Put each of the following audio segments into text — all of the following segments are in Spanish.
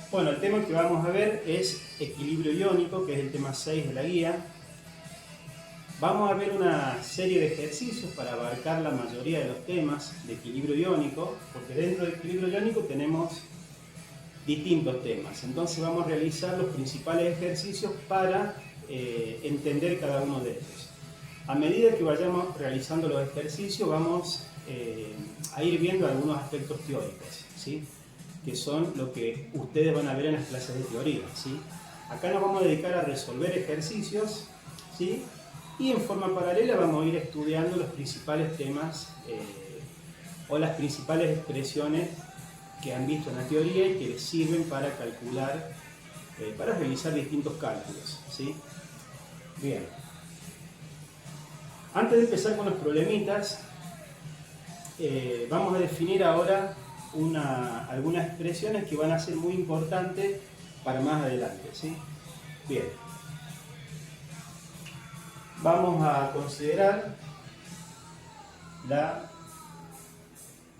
Bueno, el tema que vamos a ver es equilibrio iónico, que es el tema 6 de la guía. Vamos a ver una serie de ejercicios para abarcar la mayoría de los temas de equilibrio iónico, porque dentro del equilibrio iónico tenemos distintos temas. Entonces vamos a realizar los principales ejercicios para entender cada uno de ellos. A medida que vayamos realizando los ejercicios vamos a ir viendo algunos aspectos teóricos, ¿sí? Que son lo que ustedes van a ver en las clases de teoría, ¿sí? Acá nos vamos a dedicar a resolver ejercicios, ¿sí? Y en forma paralela vamos a ir estudiando los principales temas o las principales expresiones que han visto en la teoría y que les sirven para calcular, para realizar distintos cálculos, ¿sí? Bien. Antes de empezar con los problemitas, vamos a definir ahora algunas expresiones que van a ser muy importantes para más adelante, ¿sí? Bien. Vamos a considerar la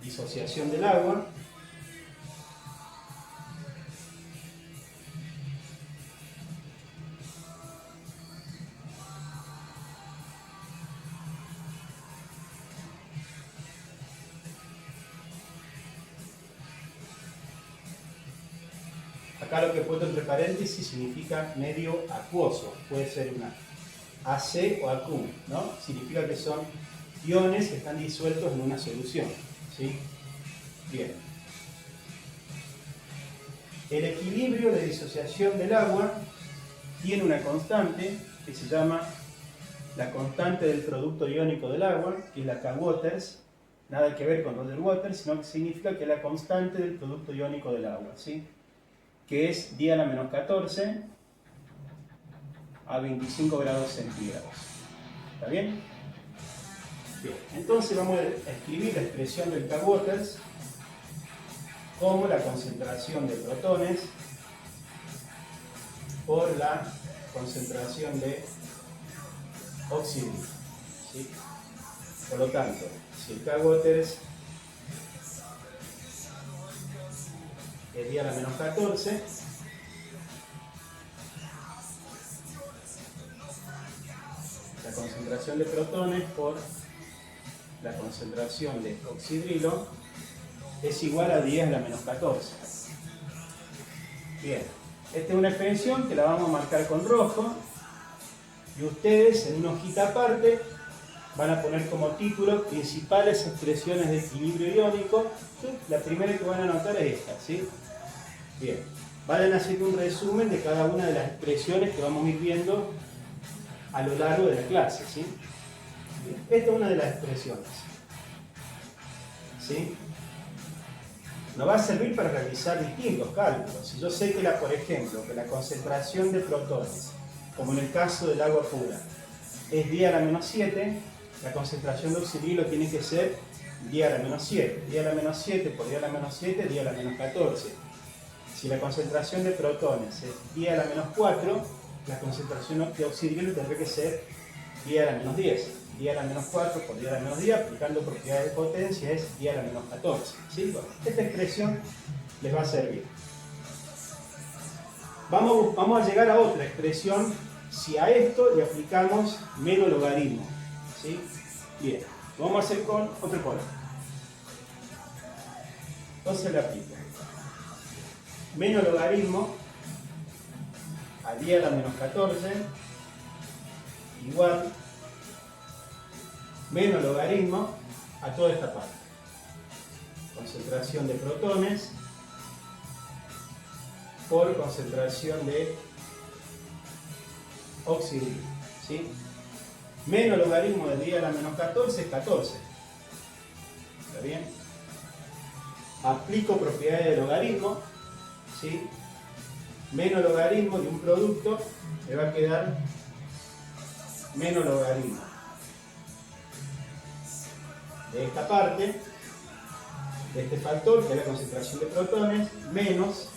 disociación del agua. Acá lo que he puesto entre paréntesis significa medio acuoso. Puede ser una AC o AQ, ¿no? Significa que son iones que están disueltos en una solución, ¿sí? Bien. El equilibrio de disociación del agua tiene una constante que se llama la constante del producto iónico del agua, que es la K-Waters. Nada que ver con Roger Waters, sino que significa que es la constante del producto iónico del agua, ¿sí? Que es 10 a la menos 14 a 25 grados centígrados. ¿Está bien? Bien. Entonces vamos a escribir la expresión del K-Waters como la concentración de protones por la concentración de oxígeno, ¿sí? Por lo tanto, si el K-Waters es 10 a la menos 14, la concentración de protones por la concentración de oxidrilo es igual a 10 a la menos 14. Bien, esta es una expresión que la vamos a marcar con rojo y ustedes en una hojita aparte van a poner como título principales expresiones de equilibrio iónico. ¿Sí? La primera que van a anotar es esta, ¿sí? Bien, vayan haciendo un resumen de cada una de las expresiones que vamos a ir viendo a lo largo de la clase, ¿sí? Bien, esta es una de las expresiones, ¿sí? Nos va a servir para realizar distintos cálculos. Si yo sé que, por ejemplo, que la concentración de protones, como en el caso del agua pura, es 10 a la menos 7, la concentración de oxidrilo tiene que ser 10 a la menos 7. 10 a la menos 7 por 10 a la menos 7, 10 a la menos 14. Si la concentración de protones es 10 a la menos 4, la concentración de oxidrilo tendría que ser 10 a la menos 10. 10 a la menos 4 por 10 a la menos 10, aplicando propiedades de potencia, es 10 a la menos 14. ¿Sí? Bueno, esta expresión les va a servir. Vamos a llegar a otra expresión si a esto le aplicamos menos logaritmo, ¿sí? Bien, lo vamos a hacer con otro color. Entonces le aplico menos logaritmo a 10 a la menos 14 igual menos logaritmo a toda esta parte. Concentración de protones por concentración de oxidrilo, ¿sí? Menos logaritmo de 10 a la menos 14 es 14. ¿Está bien? Aplico propiedades de logaritmo, ¿sí? Menos logaritmo de un producto me va a quedar menos logaritmo de esta parte, de este factor, que es la concentración de protones, menos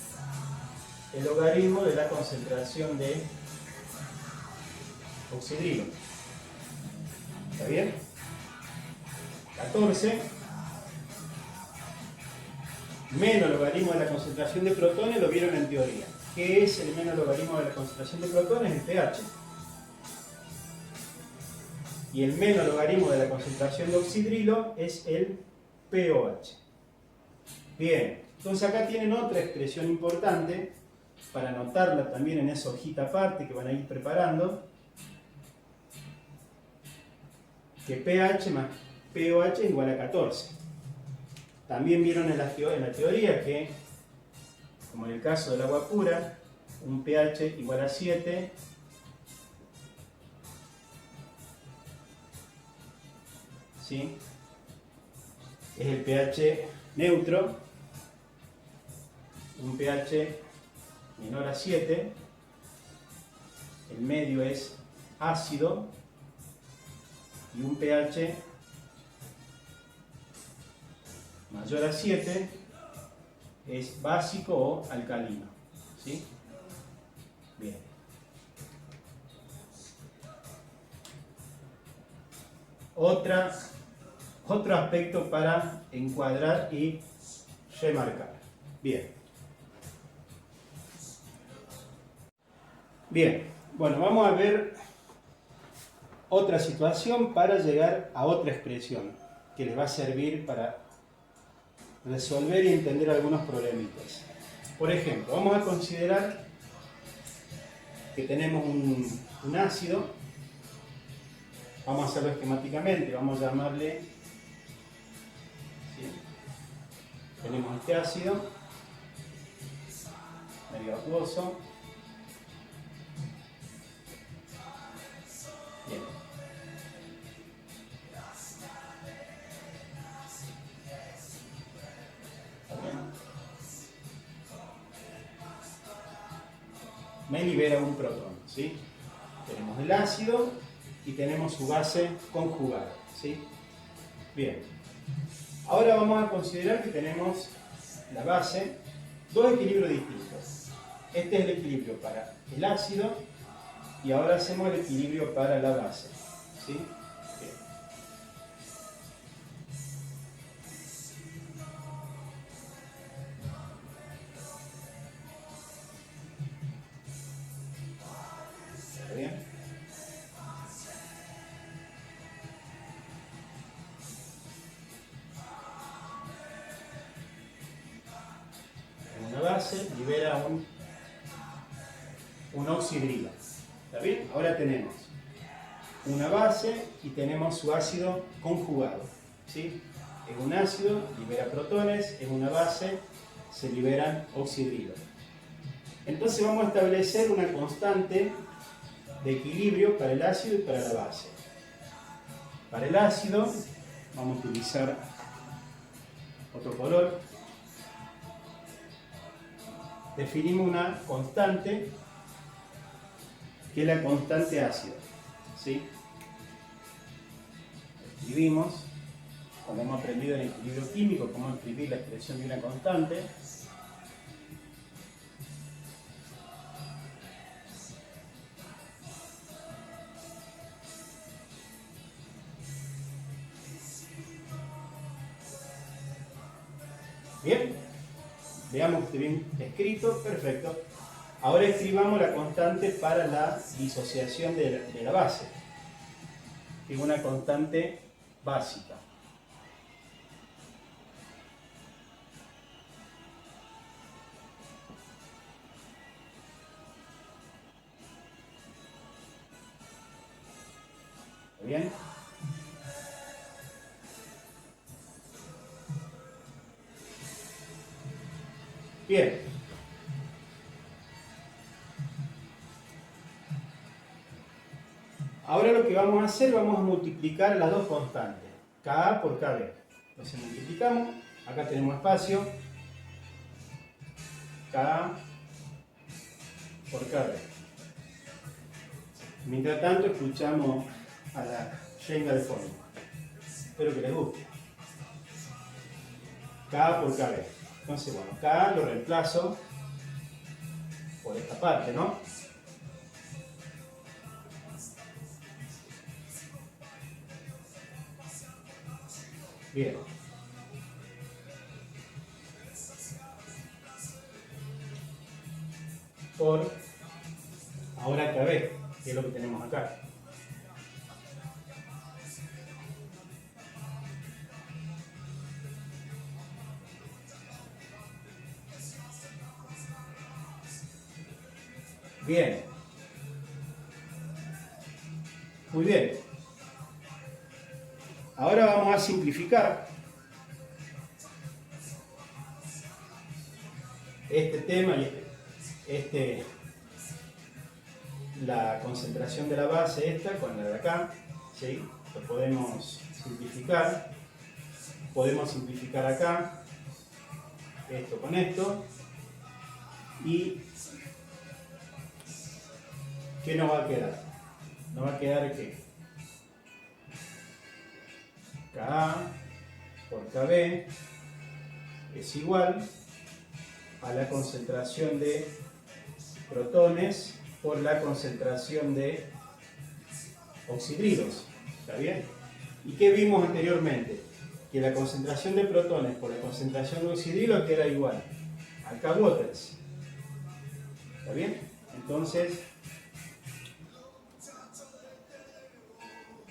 el logaritmo de la concentración de oxidrilo. ¿Está bien? 14 menos logaritmo de la concentración de protones lo vieron en teoría. ¿Qué es el menos logaritmo de la concentración de protones? El pH. Y el menos logaritmo de la concentración de oxidrilo es el pOH. Bien, entonces acá tienen otra expresión importante para anotarla también en esa hojita aparte que van a ir preparando, que pH más pOH es igual a 14. También vieron en la teoría que, como en el caso del agua pura, un pH igual a 7 ¿sí? Es el pH neutro, un pH menor a 7, el medio es ácido y un pH mayor a 7 es básico o alcalino. ¿Sí? Bien. Otro aspecto para encuadrar y remarcar. Bien. Bien, bueno, vamos a ver otra situación para llegar a otra expresión que les va a servir para resolver y entender algunos problemitas. Por ejemplo, vamos a considerar que tenemos un ácido. Vamos a hacerlo esquemáticamente, vamos a llamarle, ¿sí? Tenemos este ácido medio acuoso. Bien. Me libera un protón, ¿sí? Tenemos el ácido y tenemos su base conjugada, ¿sí? Bien. Ahora vamos a considerar que tenemos la base, dos equilibrios distintos. Este es el equilibrio para el ácido y ahora hacemos el equilibrio para la base, ¿sí? Bien. ¿Está bien? Una base libera un oxidrilo. ¿Está bien? Ahora tenemos una base y tenemos su ácido conjugado, ¿sí? Es un ácido, libera protones, es una base, se liberan oxidrilos. Entonces vamos a establecer una constante de equilibrio para el ácido y para la base. Para el ácido vamos a utilizar otro color. Definimos una constante que es la constante ácida, ¿sí? Escribimos, como hemos aprendido en el equilibrio químico, cómo escribir la expresión de una constante. Bien, veamos que esté bien escrito, perfecto. Ahora escribamos la constante para la disociación de la base, que es una constante básica. ¿Está bien? Bien. Ahora lo que vamos a hacer, vamos a multiplicar las dos constantes, Ka por Kb. Entonces multiplicamos, acá tenemos espacio, Ka por Kb. Mientras tanto escuchamos a la yenga de fondo. Espero que les guste. K por Kb. Entonces, bueno, K lo reemplazo por esta parte, ¿no? Bien. por ahora KB, que es lo que tenemos acá. Bien. Muy bien. Ahora vamos a simplificar este tema y la concentración de la base esta con la de acá, ¿sí? Lo podemos simplificar. Podemos simplificar acá esto con esto. ¿Y qué nos va a quedar? Nos va a quedar que Ka por Kb es igual a la concentración de protones por la concentración de oxidrilos. ¿Está bien? ¿Y qué vimos anteriormente? Que la concentración de protones por la concentración de oxidrilos queda igual a K waters. ¿Está bien? Entonces,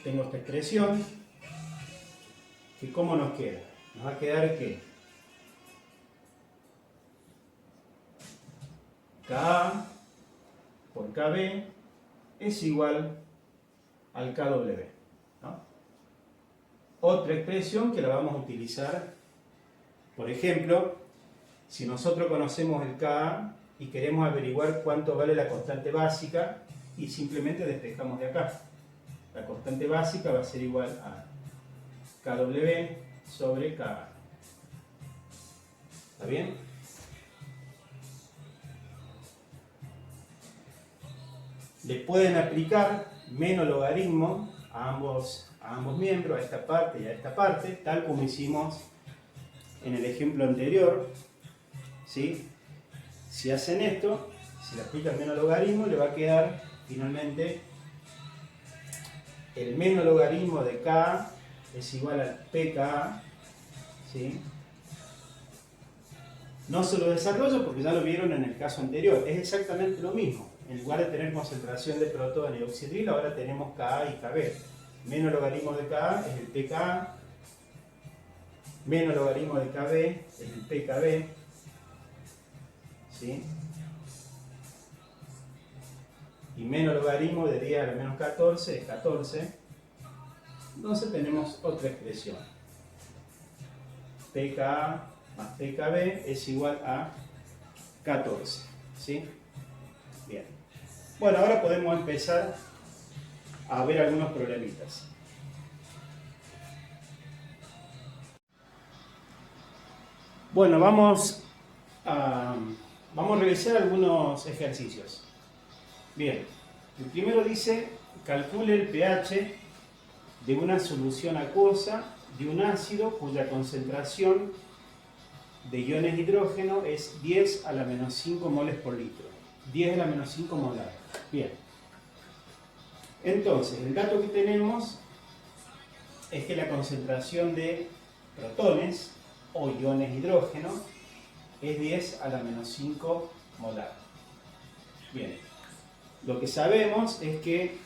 tengo esta expresión que ¿cómo nos queda? Nos va a quedar que Ka por Kb es igual al Kw, ¿no? Otra expresión que la vamos a utilizar, por ejemplo, si nosotros conocemos el Ka y queremos averiguar cuánto vale la constante básica y simplemente despejamos de acá. La constante básica va a ser igual a Kw sobre Ka. ¿Está bien? Le pueden aplicar menos logaritmo a ambos miembros, a esta parte y a esta parte, tal como hicimos en el ejemplo anterior. ¿Sí? Si hacen esto, si le aplican menos logaritmo, le va a quedar finalmente el menos logaritmo de K es igual al pK. ¿Sí? No se lo desarrollo porque ya lo vieron en el caso anterior, es exactamente lo mismo. En lugar de tener concentración de protones y oxidrilo, ahora tenemos Ka y Kb. Menos logaritmo de Ka es el pK, menos logaritmo de Kb es el pKb. ¿Sí? Y menos logaritmo de 10 a la menos 14 es 14. Entonces tenemos otra expresión. pKa más pKb es igual a 14. ¿Sí? Bien. Bueno, ahora podemos empezar a ver algunos problemitas. Bueno, vamos a realizar algunos ejercicios. Bien, el primero dice, calcule el pH de una solución acuosa de un ácido cuya concentración de iones de hidrógeno es 10 a la menos 5 moles por litro. 10 a la menos 5 molar. Bien. Entonces, el dato que tenemos es que la concentración de protones o iones de hidrógeno es 10 a la menos 5 molar. Bien. Lo que sabemos es que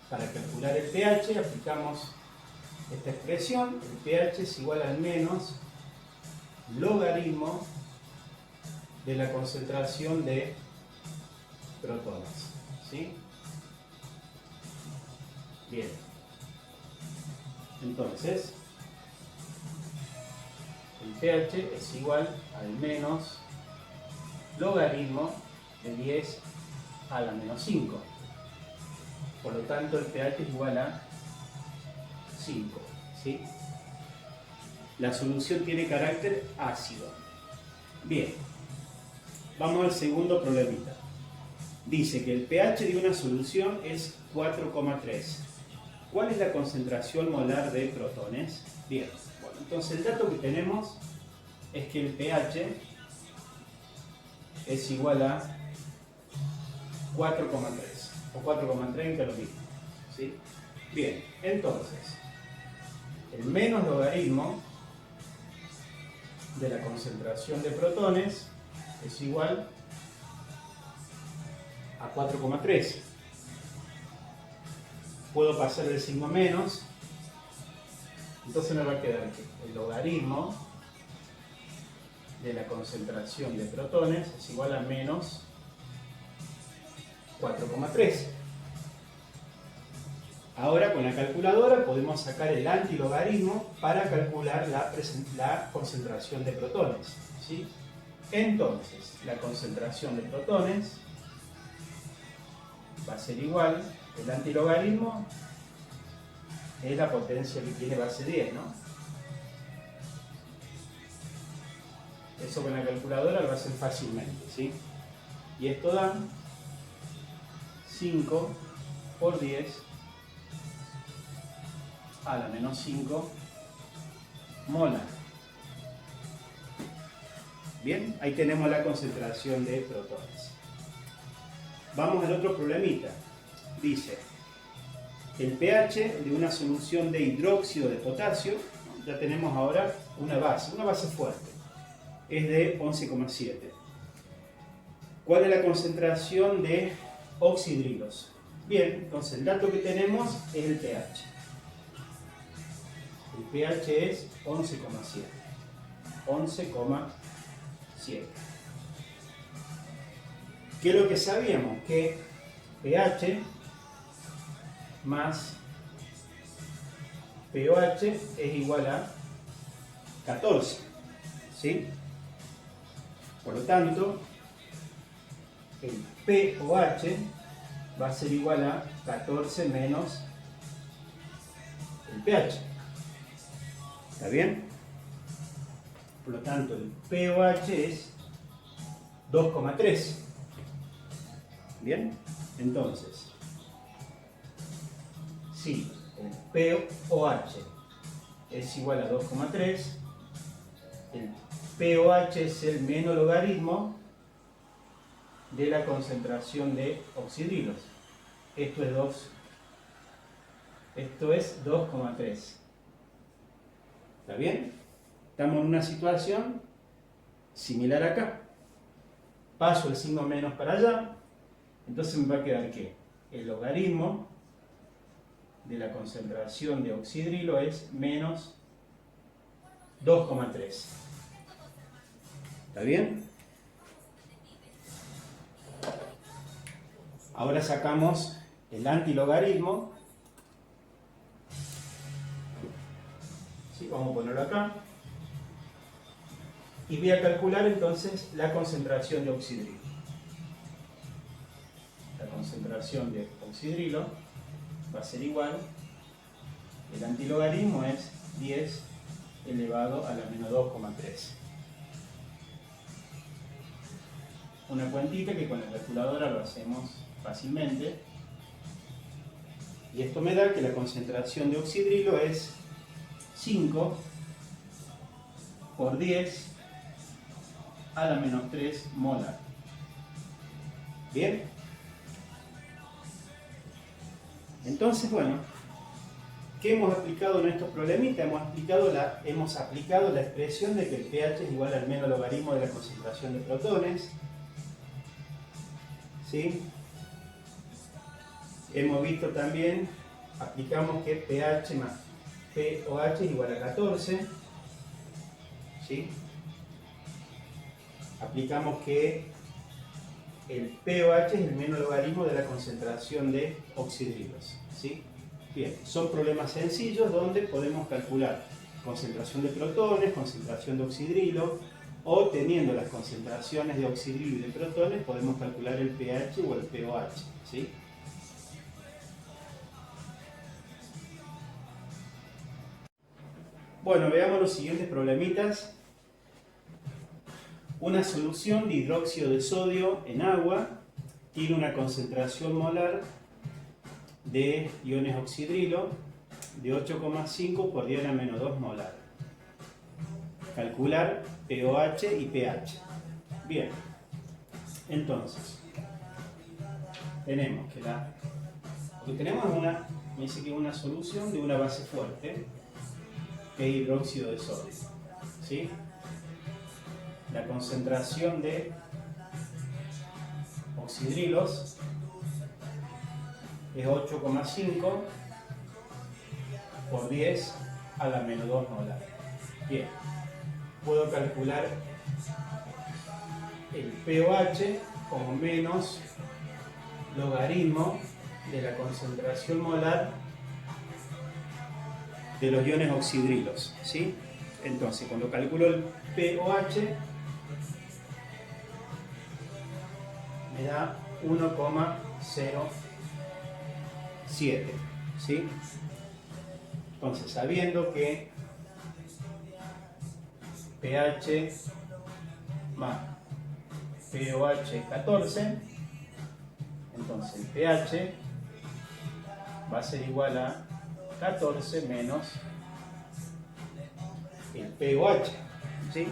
para calcular el pH aplicamos esta expresión. El pH es igual al menos logaritmo de la concentración de protones. ¿Sí? Bien. Entonces, el pH es igual al menos logaritmo de 10 a la menos 5. Por lo tanto, el pH es igual a 5. ¿Sí? La solución tiene carácter ácido. Bien. Vamos al segundo problemita. Dice que el pH de una solución es 4,3. ¿Cuál es la concentración molar de protones? Bien. Bueno, entonces el dato que tenemos es que el pH es igual a 4,3 o 4,30, lo mismo. ¿Sí? Bien, entonces el menos logaritmo de la concentración de protones es igual a 4,3. Puedo pasar el signo menos, entonces me va a quedar que el logaritmo de la concentración de protones es igual a menos 4,3. Ahora con la calculadora podemos sacar el antilogaritmo para calcular la concentración de protones, ¿sí? Entonces, la concentración de protones va a ser igual, el antilogaritmo es la potencia que tiene base 10, ¿no? Eso con la calculadora lo hacen fácilmente, ¿sí? Y esto da 5 por 10 a la menos 5 molar. Bien, ahí tenemos la concentración de protones. Vamos al otro problemita. Dice, el pH de una solución de hidróxido de potasio, ya tenemos ahora una base fuerte, es de 11,7. ¿Cuál es la concentración de oxidrilos? Bien, entonces el dato que tenemos es el pH. El pH es 11,7. 11,7. ¿Qué es lo que sabíamos? Que pH más pOH es igual a 14. ¿Sí? Por lo tanto, el pOH va a ser igual a 14 menos el pH. ¿Está bien? Por lo tanto, el pOH es 2,3. ¿Bien? Entonces, si el pOH es igual a 2,3, el pOH es el menologaritmo de la concentración de oxidrilos. Esto es 2,3. ¿Está bien? Estamos en una situación similar acá. Paso el signo menos para allá, entonces me va a quedar que el logaritmo de la concentración de oxidrilo es menos 2,3. ¿Está bien? Ahora sacamos el antilogaritmo. ¿Sí? Vamos a ponerlo acá. Y voy a calcular entonces la concentración de oxidrilo. La concentración de oxidrilo va a ser igual, el antilogaritmo es 10 elevado a la menos 2,3. Una cuentita que con la calculadora lo hacemos fácilmente. Y esto me da que la concentración de oxidrilo es 5 por 10 a la menos 3 molar. ¿Bien? Entonces, bueno, ¿qué hemos aplicado en estos problemitas? Hemos aplicado la expresión de que el pH es igual al menologaritmo de la concentración de protones. ¿Sí? Hemos visto también, aplicamos que pH más pOH es igual a 14. ¿Sí? Aplicamos que el pOH es el menologaritmo de la concentración de oxidrilos. ¿Sí? Bien, son problemas sencillos donde podemos calcular concentración de protones, concentración de oxidrilo, o teniendo las concentraciones de oxidrilo y de protones podemos calcular el pH o el pOH. ¿Sí? Bueno, veamos los siguientes problemitas. Una solución de hidróxido de sodio en agua tiene una concentración molar de iones oxidrilo de 8,5 por 10 a la menos 2 molar. Calcular pOH y pH. Bien, entonces tenemos que lo que tenemos es me dice que es una solución de una base fuerte que es hidróxido de sodio. ¿Sí? La concentración de oxidrilos es 8,5 por 10 a la menos 2 molar. Bien, puedo calcular el pOH como menos logaritmo de la concentración molar de los iones oxidrilos, ¿sí? Entonces, cuando calculo el pOH, me da 1,07, ¿sí? Entonces, sabiendo que pH más pOH es 14, entonces el pH va a ser igual a 14 menos el pOH, ¿sí?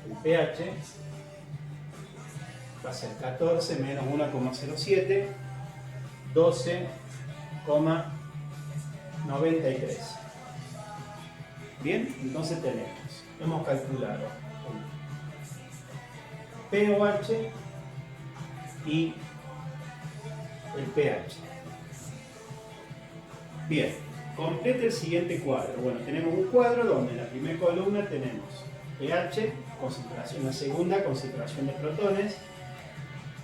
El pH va a ser 14 menos 1,07, 12,93. Bien, entonces hemos calculado el pOH y el pH. Bien, complete el siguiente cuadro. Bueno, tenemos un cuadro donde en la primera columna tenemos pH, concentración, en la segunda concentración de protones,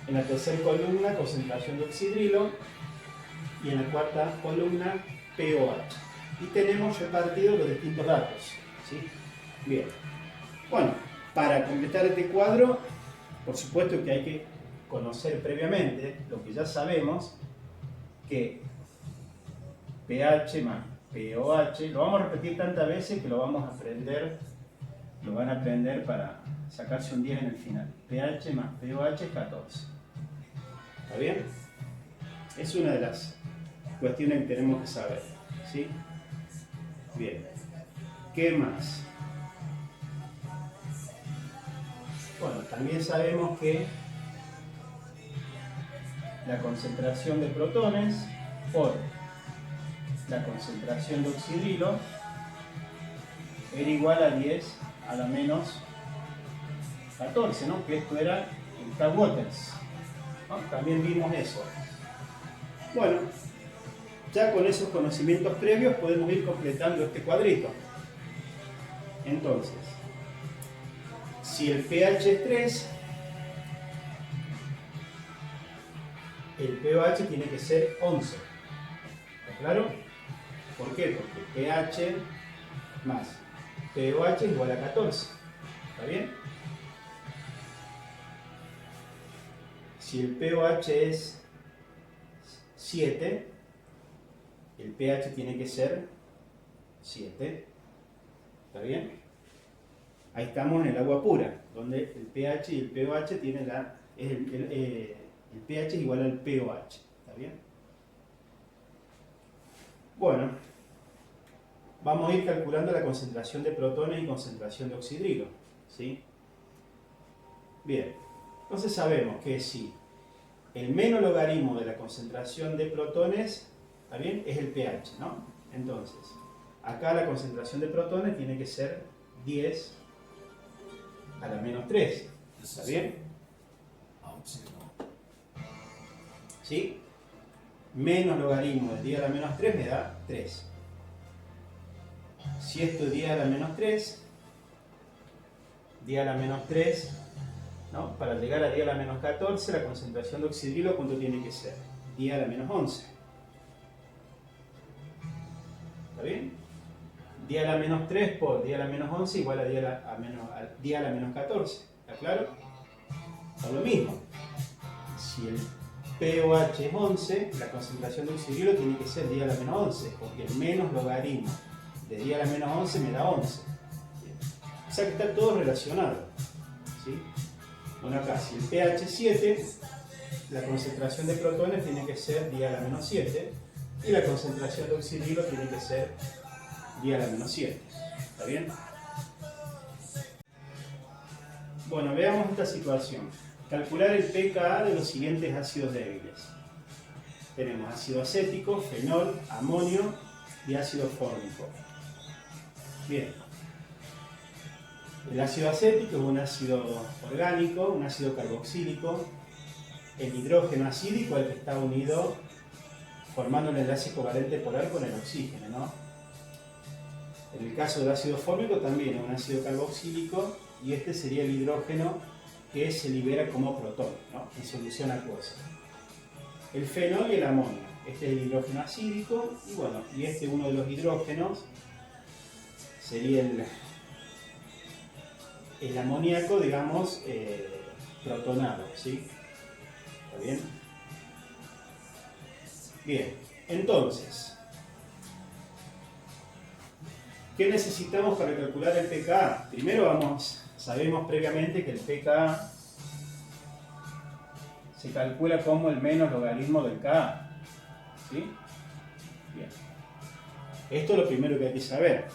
en la tercera columna concentración de oxidrilo y en la cuarta columna pOH. Y tenemos repartidos los distintos datos, ¿sí? Bien, bueno, para completar este cuadro, por supuesto que hay que conocer previamente lo que ya sabemos, que pH más pOH, lo vamos a repetir tantas veces que lo vamos a aprender, lo van a aprender para sacarse un 10 en el final. pH más pOH es 14. ¿Está bien? Es una de las cuestiones que tenemos que saber, ¿sí? Bien. ¿Qué más? Bueno, también sabemos que la concentración de protones por la concentración de oxidrilo era igual a 10 a la menos 14, ¿no? Que esto era el Tag-Waters, ¿no? También vimos eso. Bueno, ya con esos conocimientos previos podemos ir completando este cuadrito. Entonces, si el pH es 3, el pOH tiene que ser 11. ¿Está claro? ¿Por qué? Porque pH más pOH es igual a 14. ¿Está bien? Si el pOH es 7, el pH tiene que ser 7. ¿Está bien? Ahí estamos en el agua pura, donde el pH y el pOH tienen el pH es igual al pOH. ¿Está bien? Bueno, vamos a ir calculando la concentración de protones y concentración de oxidrilo, ¿sí? Bien, entonces sabemos que si el menos logaritmo de la concentración de protones, ¿está bien?, es el pH, ¿no? Entonces, acá la concentración de protones tiene que ser 10 a la menos 3, ¿está bien? ¿Sí? Menos logaritmo de 10 a la menos 3 me da 3. Si esto es 10 a la menos 3, 10 a la menos 3, ¿no? Para llegar a 10 a la menos 14, la concentración de oxidrilo, ¿cuánto tiene que ser? 10 a la menos 11. ¿Está bien? 10 a la menos 3 por 10 a la menos 11 igual a 10 a la menos 14. ¿Está claro? Es lo mismo. Si el pOH es 11, la concentración de oxidrilo tiene que ser 10 a la menos 11, porque el menos logaritmo de 10 a la menos 11 me da 11. O sea que está todo relacionado, ¿sí? Bueno, acá, si el pH es 7, la concentración de protones tiene que ser 10 a la menos 7, y la concentración de oxidrilo tiene que ser 10 a la menos 7. ¿Está bien? Bueno, veamos esta situación. Calcular el pKa de los siguientes ácidos débiles. Tenemos ácido acético, fenol, amonio y ácido fórmico. Bien. El ácido acético es un ácido orgánico, un ácido carboxílico el hidrógeno acídico al que está unido formando un enlace covalente polar con el oxígeno, ¿no? En el caso del ácido fórmico también es un ácido carboxílico y este sería el hidrógeno que se libera como protón, ¿no? En solución acuosa. El fenol y el amonio. Este es el hidrógeno acídico y bueno, y este uno de los hidrógenos sería el amoníaco, digamos, protonado, ¿sí? ¿Está bien? Bien, entonces, ¿qué necesitamos para calcular el pKa? Primero sabemos previamente que el pKa se calcula como el menos logaritmo del Ka. ¿Sí? Bien. Esto es lo primero que hay que saber.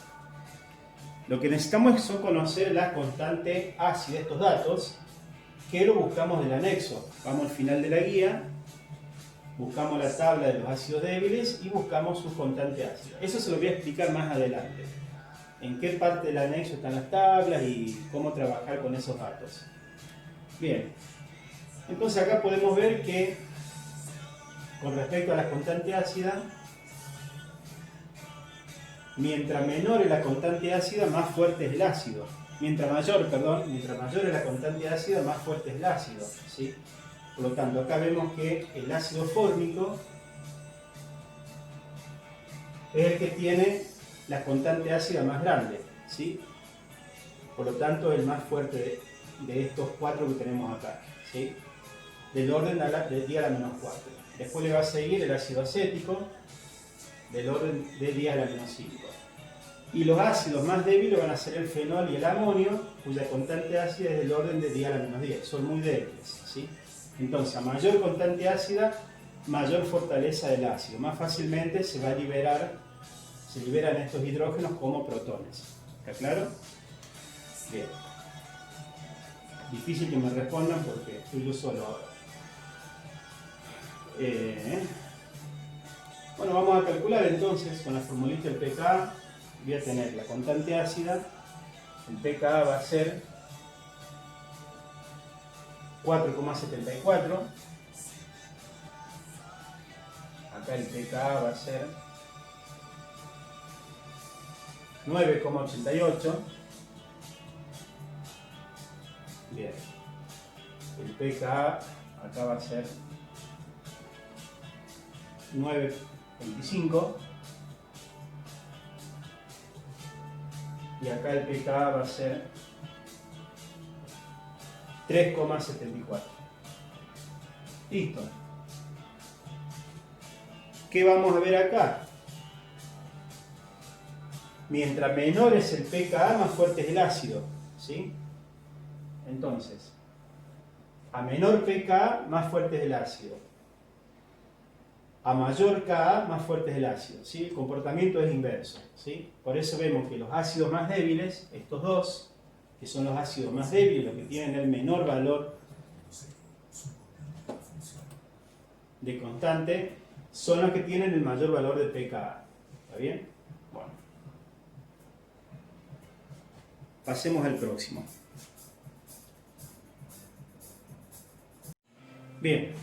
Lo que necesitamos son conocer la constante ácida de estos datos, que lo buscamos del anexo. Vamos al final de la guía, buscamos la tabla de los ácidos débiles y buscamos su constante ácida. Eso se lo voy a explicar más adelante. En qué parte del anexo están las tablas y cómo trabajar con esos datos. Bien. Entonces acá podemos ver que con respecto a la constante ácida, mientras menor es la constante ácida, más fuerte es el ácido. Mientras mayor es la constante ácida, más fuerte es el ácido, ¿sí? Por lo tanto, acá vemos que el ácido fórmico es el que tiene la constante ácida más grande, ¿sí? Por lo tanto, el más fuerte de estos cuatro que tenemos acá, ¿sí? Del orden de 10 a la menos 4. Después le va a seguir el ácido acético, del orden de 10 a la menos 5. Y los ácidos más débiles van a ser el fenol y el amonio, cuya constante ácida es del orden de 10 a la menos 10. Son muy débiles, ¿sí? Entonces, a mayor constante ácida, mayor fortaleza del ácido. Más fácilmente se liberan estos hidrógenos como protones. ¿Está claro? Bien. Difícil que me respondan porque estoy yo solo ahora. Bueno, vamos a calcular entonces con la formulita del pKa. Voy a tener la constante ácida, el pKa va a ser 4,74. Acá el pKa va a ser 9,88. Bien. El pKa acá va a ser 9,25. Y acá el pKa va a ser 3,74. Listo. ¿Qué vamos a ver acá? Mientras menor es el pKa, más fuerte es el ácido, ¿sí? Entonces, a menor pKa, más fuerte es el ácido. A mayor Ka, más fuerte es el ácido, ¿sí? El comportamiento es inverso, ¿sí? Por eso vemos que los ácidos más débiles, estos dos, que son los ácidos más débiles, los que tienen el menor valor de constante, son los que tienen el mayor valor de pKa. ¿Está bien? Bueno. Pasemos al próximo. Bien.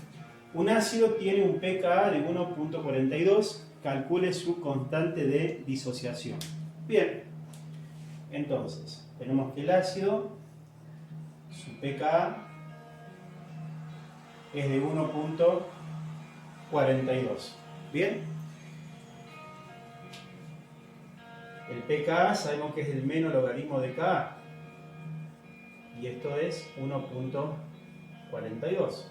Un ácido tiene un pKa de 1,42, calcule su constante de disociación. Bien, entonces, tenemos que el ácido, su pKa es de 1,42. Bien, el pKa sabemos que es el menos logaritmo de Ka, y esto es 1,42.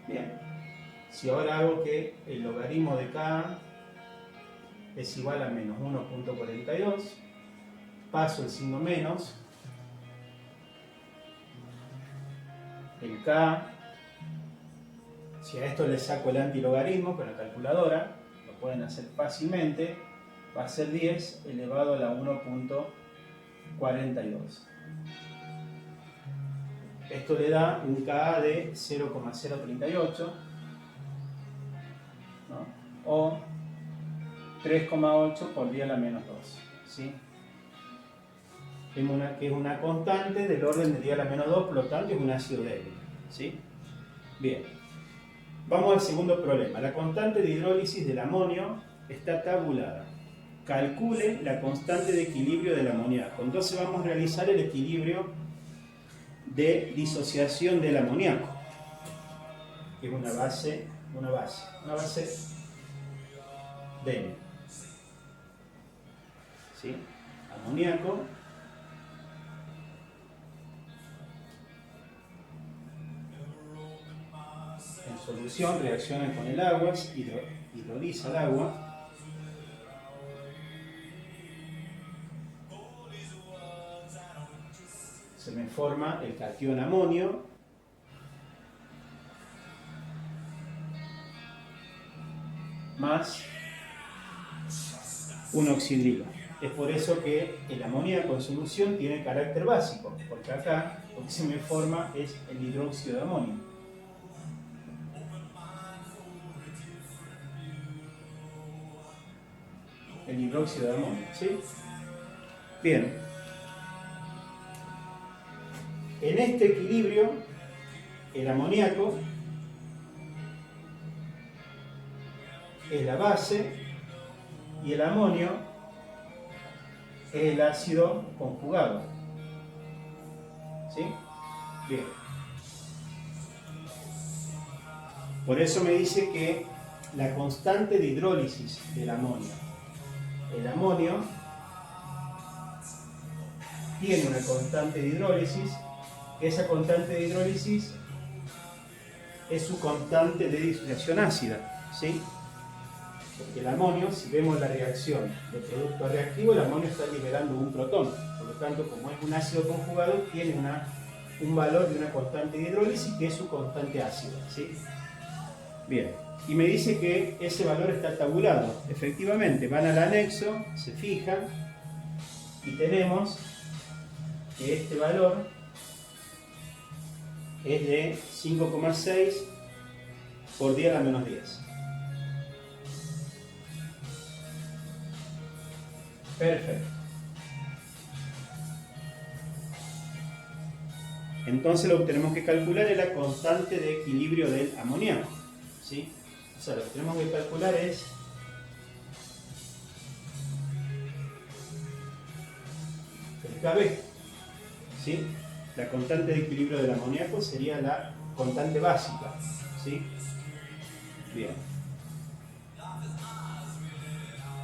Bien, si ahora hago que el logaritmo de Ka es igual a menos 1,42, paso el signo menos, el Ka, si a esto le saco el antilogaritmo con la calculadora, lo pueden hacer fácilmente, va a ser 10 elevado a la 1,42. Esto le da un Ka de 0,038, ¿no? O 3,8 por 10 a la menos 2, ¿sí? Que es una constante del orden de 10 a la menos 2, por lo tanto es un ácido débil, ¿sí? Bien, vamos al segundo problema. La constante de hidrólisis del amonio está tabulada. Calcule la constante de equilibrio del amoníaco. Entonces vamos a realizar el equilibrio de disociación del amoníaco, que es una base de N. ¿Sí? Amoníaco en solución reacciona con el agua, hidroliza el agua. Se me forma el catión amonio más un oxidrilo. Es por eso que el amoníaco en solución tiene carácter básico, porque acá lo que se me forma es el hidróxido de amonio. El hidróxido de amonio, ¿sí? Bien. En este equilibrio, el amoníaco es la base y el amonio es el ácido conjugado. ¿Sí? Bien. Por eso me dice que la constante de hidrólisis del amonio. El amonio tiene una constante de hidrólisis. Esa constante de hidrólisis es su constante de disociación ácida, ¿sí? Porque el amonio, si vemos la reacción de producto reactivo, el amonio está liberando un protón. Por lo tanto, como es un ácido conjugado, tiene un valor de una constante de hidrólisis que es su constante ácida, ¿sí? Bien, y me dice que ese valor está tabulado. Efectivamente, van al anexo, se fijan y tenemos que este valor es de 5,6 por 10 a la menos 10. Perfecto. Entonces lo que tenemos que calcular es la constante de equilibrio del amoníaco, ¿sí? O sea, lo que tenemos que calcular es el KB, ¿sí? La constante de equilibrio del amoníaco sería la constante básica, ¿sí? Bien.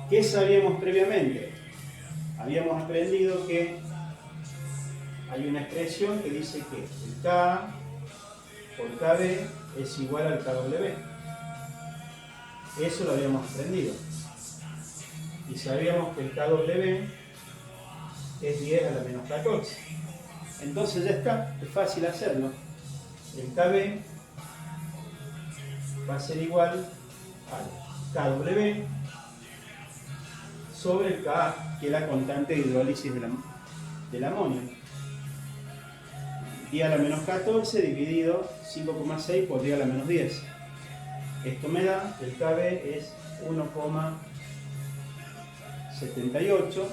¿Qué sabíamos previamente? Habíamos aprendido que hay una expresión que dice que el K por KB es igual al KW. Eso lo habíamos aprendido. Y sabíamos que el KW es 10 a la menos 14. Entonces ya está, es fácil hacerlo. El KB va a ser igual al KW sobre el Ka, que es la constante de hidrólisis del amonio. 10 a la menos 14 dividido 5,6 por 10 a la menos 10. Esto me da que el KB es 1,78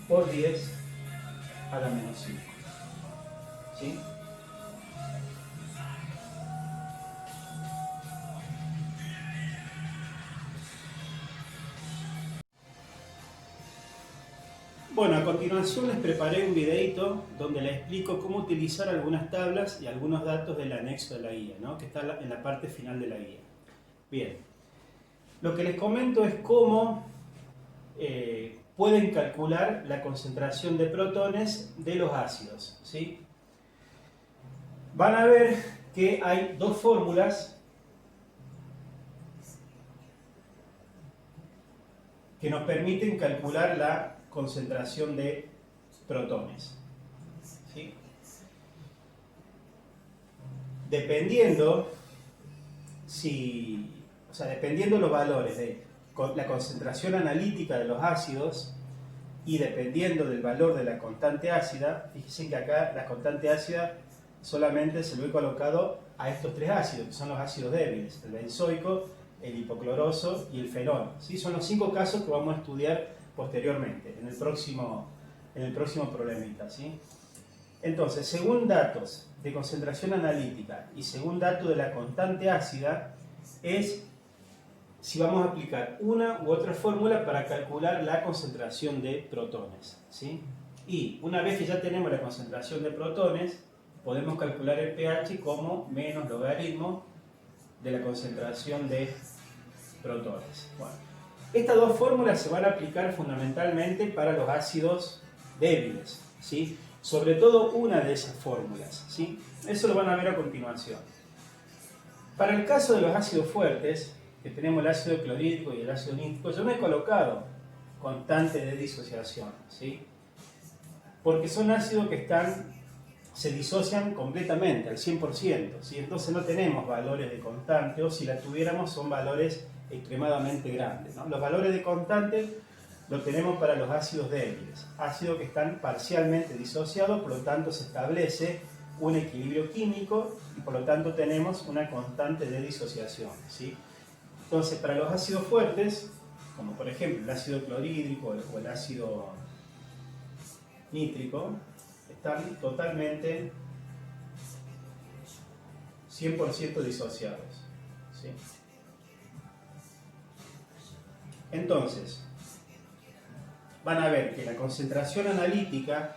por 10 a la menos 5. ¿Sí? Bueno, a continuación les preparé un videito donde les explico cómo utilizar algunas tablas y algunos datos del anexo de la guía, ¿no? Que está en la parte final de la guía. Bien, lo que les comento es cómo pueden calcular la concentración de protones de los ácidos, ¿sí? Van a ver que hay dos fórmulas que nos permiten calcular la concentración de protones, ¿sí? Dependiendo dependiendo los valores de la concentración analítica de los ácidos y dependiendo del valor de la constante ácida, fíjense que acá la constante ácida solamente se lo he colocado a estos tres ácidos, que son los ácidos débiles, el benzoico, el hipocloroso y el fenol, ¿sí? Son los 5 casos que vamos a estudiar posteriormente, en el próximo problemita, ¿sí? Entonces, según datos de concentración analítica y según datos de la constante ácida, es si vamos a aplicar una u otra fórmula para calcular la concentración de protones, ¿sí? Y una vez que ya tenemos la concentración de protones, podemos calcular el pH como menos logaritmo de la concentración de protones. Bueno, estas dos fórmulas se van a aplicar fundamentalmente para los ácidos débiles, ¿sí? Sobre todo una de esas fórmulas, ¿sí? Eso lo van a ver a continuación. Para el caso de los ácidos fuertes, que tenemos el ácido clorhídrico y el ácido nítrico, yo no he colocado constante de disociación, ¿sí? Porque son ácidos que se disocian completamente, al 100%, ¿sí? Entonces no tenemos valores de constante, o si la tuviéramos son valores extremadamente grandes, ¿no? Los valores de constante los tenemos para los ácidos débiles, ácidos que están parcialmente disociados, por lo tanto se establece un equilibrio químico y por lo tanto tenemos una constante de disociación, ¿sí? Entonces, para los ácidos fuertes, como por ejemplo el ácido clorhídrico o el ácido nítrico, están totalmente 100% disociados, ¿sí? Entonces, van a ver que la concentración analítica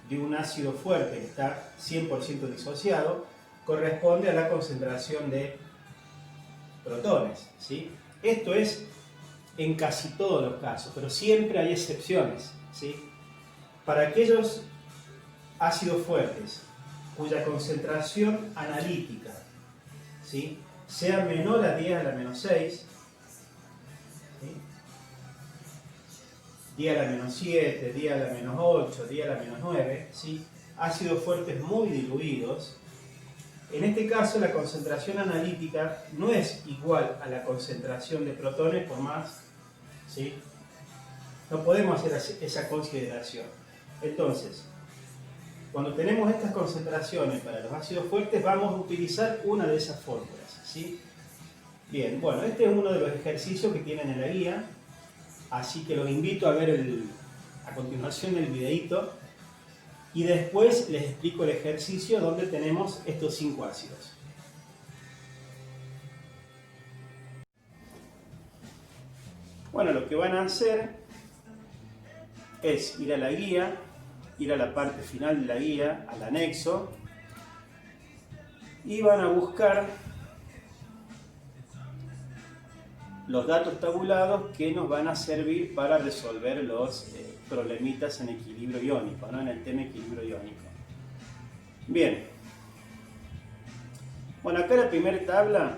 de un ácido fuerte que está 100% disociado corresponde a la concentración de protones, ¿sí? Esto es en casi todos los casos, pero siempre hay excepciones, ¿sí? Para aquellos ácidos fuertes cuya concentración analítica, ¿sí?, sea menor a 10 a la menos 6, ¿sí?, 10 a la menos 7, 10 a la menos 8, 10 a la menos 9, ¿sí?, ácidos fuertes muy diluidos. En este caso la concentración analítica no es igual a la concentración de protones por más, ¿sí? No podemos hacer esa consideración. Entonces, cuando tenemos estas concentraciones para los ácidos fuertes, vamos a utilizar una de esas fórmulas, ¿sí? Bien, bueno, este es uno de los ejercicios que tienen en la guía, así que los invito a ver a continuación el videito. Y después les explico el ejercicio donde tenemos estos 5 ácidos. Bueno, lo que van a hacer es ir a la guía, ir a la parte final de la guía, al anexo, y van a buscar los datos tabulados que nos van a servir para resolver los problemitas en equilibrio iónico, ¿no? En el tema equilibrio iónico. Bien. Bueno, acá la primera tabla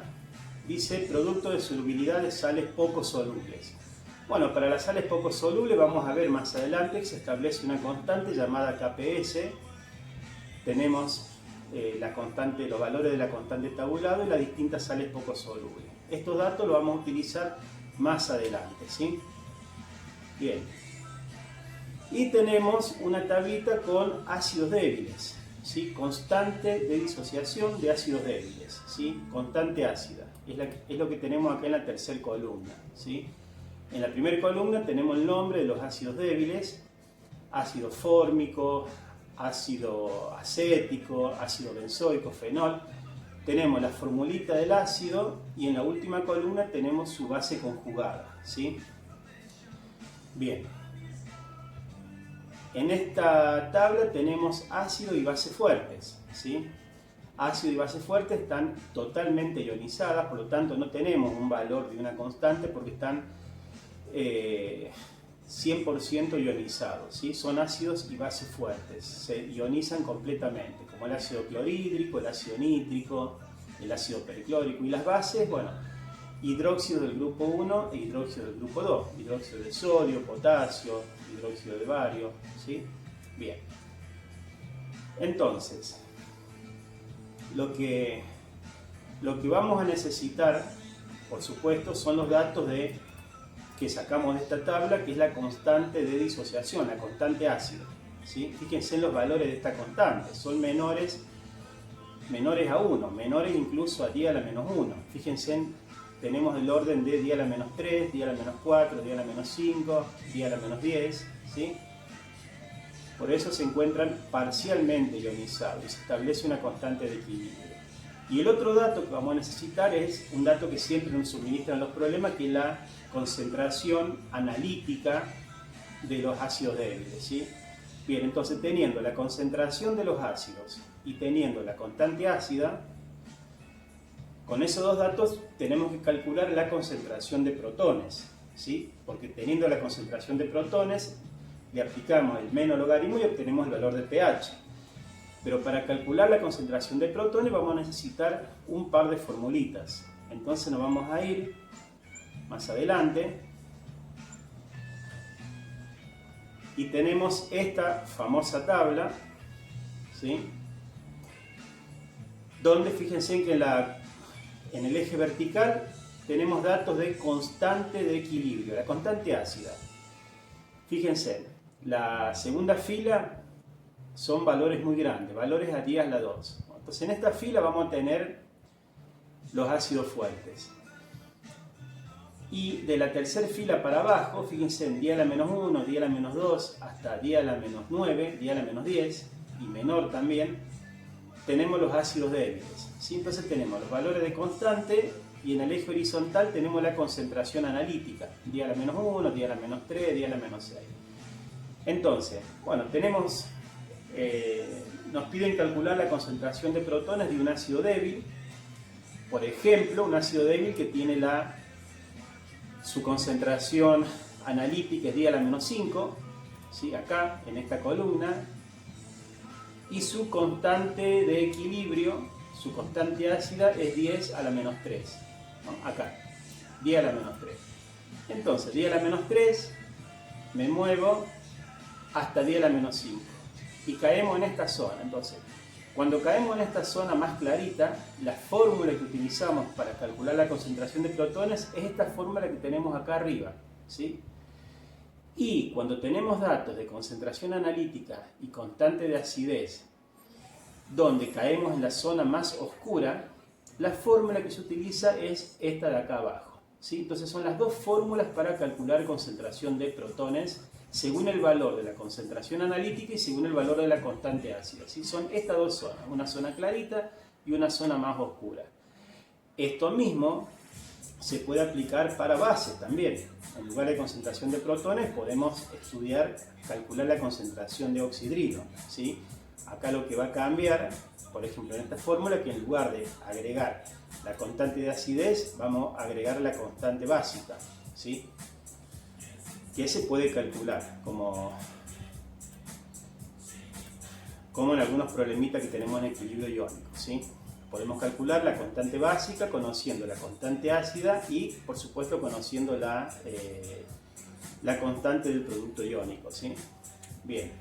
dice producto de solubilidad de sales poco solubles. Bueno, para las sales poco solubles vamos a ver más adelante que se establece una constante llamada KPS. Tenemos los valores de la constante tabulado y las distintas sales poco solubles. Estos datos los vamos a utilizar más adelante, ¿sí? Bien. Y tenemos una tablita con ácidos débiles, ¿sí? Constante de disociación de ácidos débiles, ¿sí? Constante ácida. Es lo que tenemos acá en la tercera columna, ¿sí? En la primera columna tenemos el nombre de los ácidos débiles: ácido fórmico, ácido acético, ácido benzoico, fenol. Tenemos la formulita del ácido y en la última columna tenemos su base conjugada, ¿sí? Bien. En esta tabla tenemos ácido y base fuertes, ¿sí? Ácido y base fuertes están totalmente ionizadas, por lo tanto no tenemos un valor de una constante porque están 100% ionizados, ¿sí? Son ácidos y bases fuertes, se ionizan completamente, como el ácido clorhídrico, el ácido nítrico, el ácido perclórico. Y las bases, bueno, hidróxido del grupo 1 e hidróxido del grupo 2, hidróxido de sodio, potasio, hidróxido de bario, ¿sí? Bien. Entonces, lo que vamos a necesitar, por supuesto, son los datos que sacamos de esta tabla, que es la constante de disociación, la constante ácida, ¿sí? Fíjense en los valores de esta constante, son menores a 1, menores incluso a 10 a la menos 1. Fíjense, tenemos el orden de 10 a la menos 3, 10 a la menos 4, 10 a la menos 5, 10 a la menos 10, ¿sí? Por eso se encuentran parcialmente ionizados y se establece una constante de equilibrio. Y el otro dato que vamos a necesitar es un dato que siempre nos suministran los problemas, que es la concentración analítica de los ácidos débiles, ¿sí? Bien, entonces teniendo la concentración de los ácidos y teniendo la constante ácida, con esos dos datos tenemos que calcular la concentración de protones, ¿sí? Porque teniendo la concentración de protones, le aplicamos el menos logaritmo y obtenemos el valor de pH. Pero para calcular la concentración de protones vamos a necesitar un par de formulitas. Entonces nos vamos a ir más adelante y tenemos esta famosa tabla, ¿sí? Donde fíjense que en el eje vertical tenemos datos de constante de equilibrio, la constante ácida. Fíjense, la segunda fila son valores muy grandes, valores a 10 a la 2. Entonces en esta fila vamos a tener los ácidos fuertes. Y de la tercera fila para abajo, fíjense, en 10 a la menos 1, 10 a la menos 2, hasta 10 a la menos 9, 10 a la menos 10, y menor también, tenemos los ácidos débiles, ¿sí? Entonces tenemos los valores de constante y en el eje horizontal tenemos la concentración analítica, 10 a la menos 1, 10 a la menos 3, 10 a la menos 6. Entonces, bueno, nos piden calcular la concentración de protones de un ácido débil. Por ejemplo, un ácido débil que tiene su concentración analítica es 10 a la menos 5, ¿sí? Acá, en esta columna, y su constante de equilibrio, su constante ácida es 10 a la menos 3, ¿no? Acá, 10 a la menos 3. Entonces, 10 a la menos 3, me muevo hasta 10 a la menos 5 y caemos en esta zona. Entonces, cuando caemos en esta zona más clarita, la fórmula que utilizamos para calcular la concentración de protones es esta fórmula que tenemos acá arriba, ¿sí? Y cuando tenemos datos de concentración analítica y constante de acidez, donde caemos en la zona más oscura, la fórmula que se utiliza es esta de acá abajo, ¿sí? Entonces son las dos fórmulas para calcular concentración de protones según el valor de la concentración analítica y según el valor de la constante ácida, ¿sí? Son estas dos zonas, una zona clarita y una zona más oscura. Esto mismo se puede aplicar para bases también. En lugar de concentración de protones podemos calcular la concentración de oxidrilo, ¿sí? Acá lo que va a cambiar, por ejemplo en esta fórmula, que en lugar de agregar la constante de acidez, vamos a agregar la constante básica, ¿sí? Que se puede calcular como en algunos problemitas que tenemos en equilibrio iónico, ¿sí? Podemos calcular la constante básica conociendo la constante ácida y, por supuesto, conociendo la constante del producto iónico, ¿sí? Bien.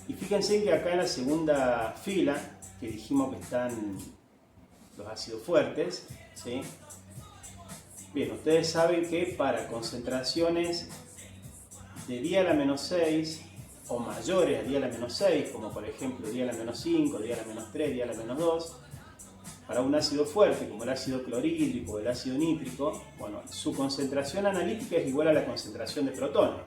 Y fíjense que acá en la segunda fila, que dijimos que están los ácidos fuertes, ¿sí? Bien, ustedes saben que para concentraciones de 10 a la menos 6 o mayores a 10 a la menos 6, como por ejemplo 10 a la menos 5, 10 a la menos 3, 10 a la menos 2, para un ácido fuerte como el ácido clorhídrico o el ácido nítrico, bueno, su concentración analítica es igual a la concentración de protones.